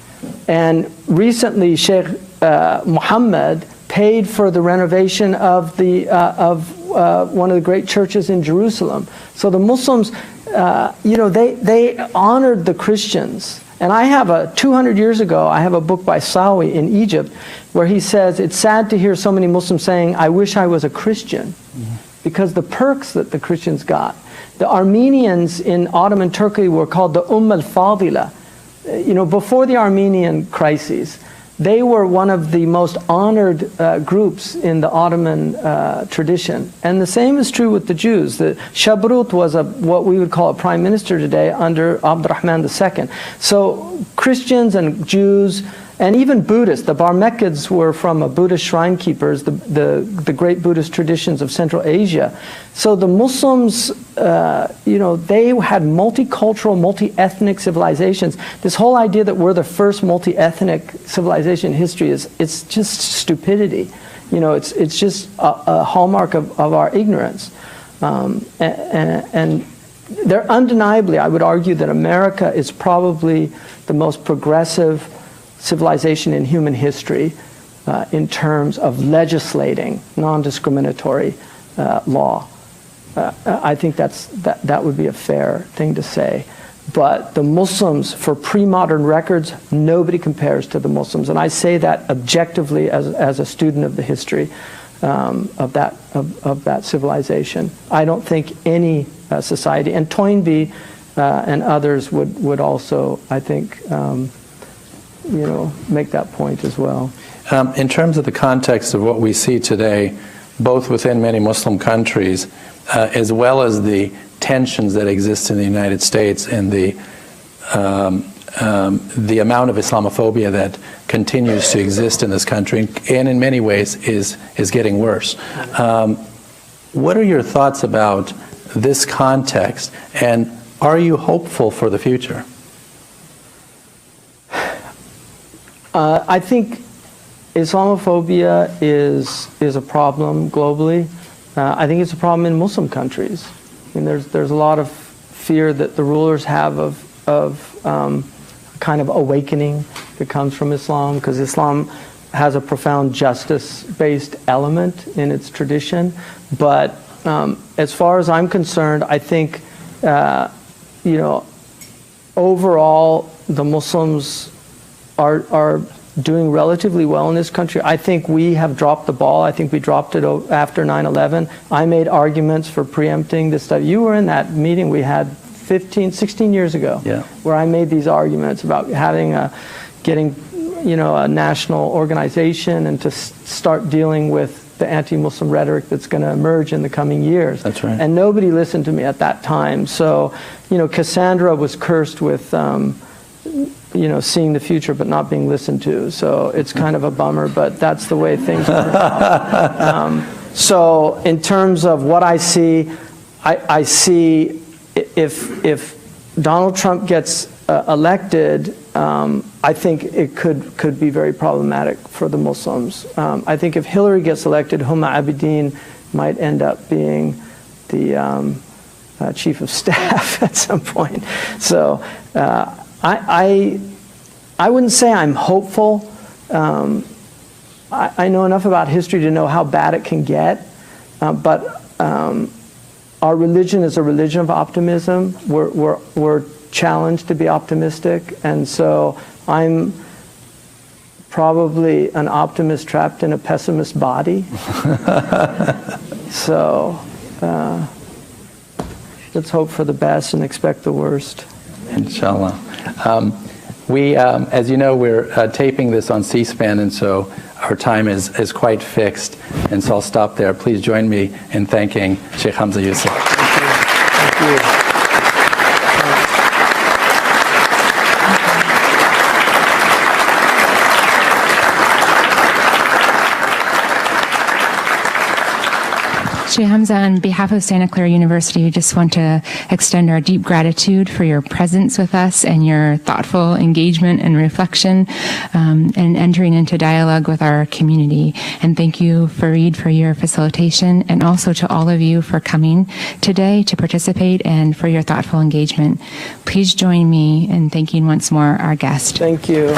And recently, Sheikh Muhammad paid for the renovation of one of the great churches in Jerusalem. So the Muslims, they honored the Christians. And I have 200 years ago, I have a book by Sawi in Egypt where he says, it's sad to hear so many Muslims saying, I wish I was a Christian, because the perks that the Christians got. The Armenians in Ottoman Turkey were called the al-Fadila. Before the Armenian crises, they were one of the most honored groups in the Ottoman tradition. And the same is true with the Jews. The Shabrut was what we would call a prime minister today under Abdurrahman II. So Christians and Jews and even Buddhists, the Barmekids were from Buddhist shrine keepers, the great Buddhist traditions of Central Asia. So the Muslims, they had multicultural, multi-ethnic civilizations. This whole idea that we're the first multi-ethnic civilization in history it's just stupidity. it's just a hallmark of our ignorance. And they're undeniably, I would argue that America is probably the most progressive civilization in human history in terms of legislating non-discriminatory law. I think that would be a fair thing to say. But the Muslims, for pre-modern records, nobody compares to the Muslims. And I say that objectively as a student of the history of that civilization. I don't think any society, and Toynbee and others would also, I think, make that point as well. In terms of the context of what we see today, both within many Muslim countries, as well as the tensions that exist in the United States and the amount of Islamophobia that continues to exist in this country, and in many ways is getting worse. What are your thoughts about this context, and are you hopeful for the future? I think Islamophobia is a problem globally. I think it's a problem in Muslim countries. I mean, there's a lot of fear that the rulers have of kind of awakening that comes from Islam, because Islam has a profound justice-based element in its tradition. But as far as I'm concerned, I think overall the Muslims are doing relatively well in this country. I think we have dropped the ball. I think we dropped it after 9/11. I made arguments for preempting this stuff. You were in that meeting we had 16 years ago, where I made these arguments about getting a national organization and to start dealing with the anti-Muslim rhetoric that's going to emerge in the coming years. That's right. And nobody listened to me at that time. So, Cassandra was cursed with seeing the future but not being listened to. So it's kind of a bummer, but that's the way things turn out. So in terms of what I see, I see if Donald Trump gets elected, I think it could be very problematic for the Muslims. I think if Hillary gets elected, Huma Abedin might end up being the chief of staff at some point. So I wouldn't say I'm hopeful. I know enough about history to know how bad it can get, but our religion is a religion of optimism. We're challenged to be optimistic, and so I'm probably an optimist trapped in a pessimist body. So let's hope for the best and expect the worst. Inshallah. As you know, we're taping this on C-SPAN, and so our time is quite fixed. And so I'll stop there. Please join me in thanking Sheikh Hamza Yusuf. Thank you. Thank you. Sheikh Hamza, on behalf of Santa Clara University, we just want to extend our deep gratitude for your presence with us and your thoughtful engagement and reflection and entering into dialogue with our community. And thank you, Fareed, for your facilitation, and also to all of you for coming today to participate and for your thoughtful engagement. Please join me in thanking once more our guest. Thank you.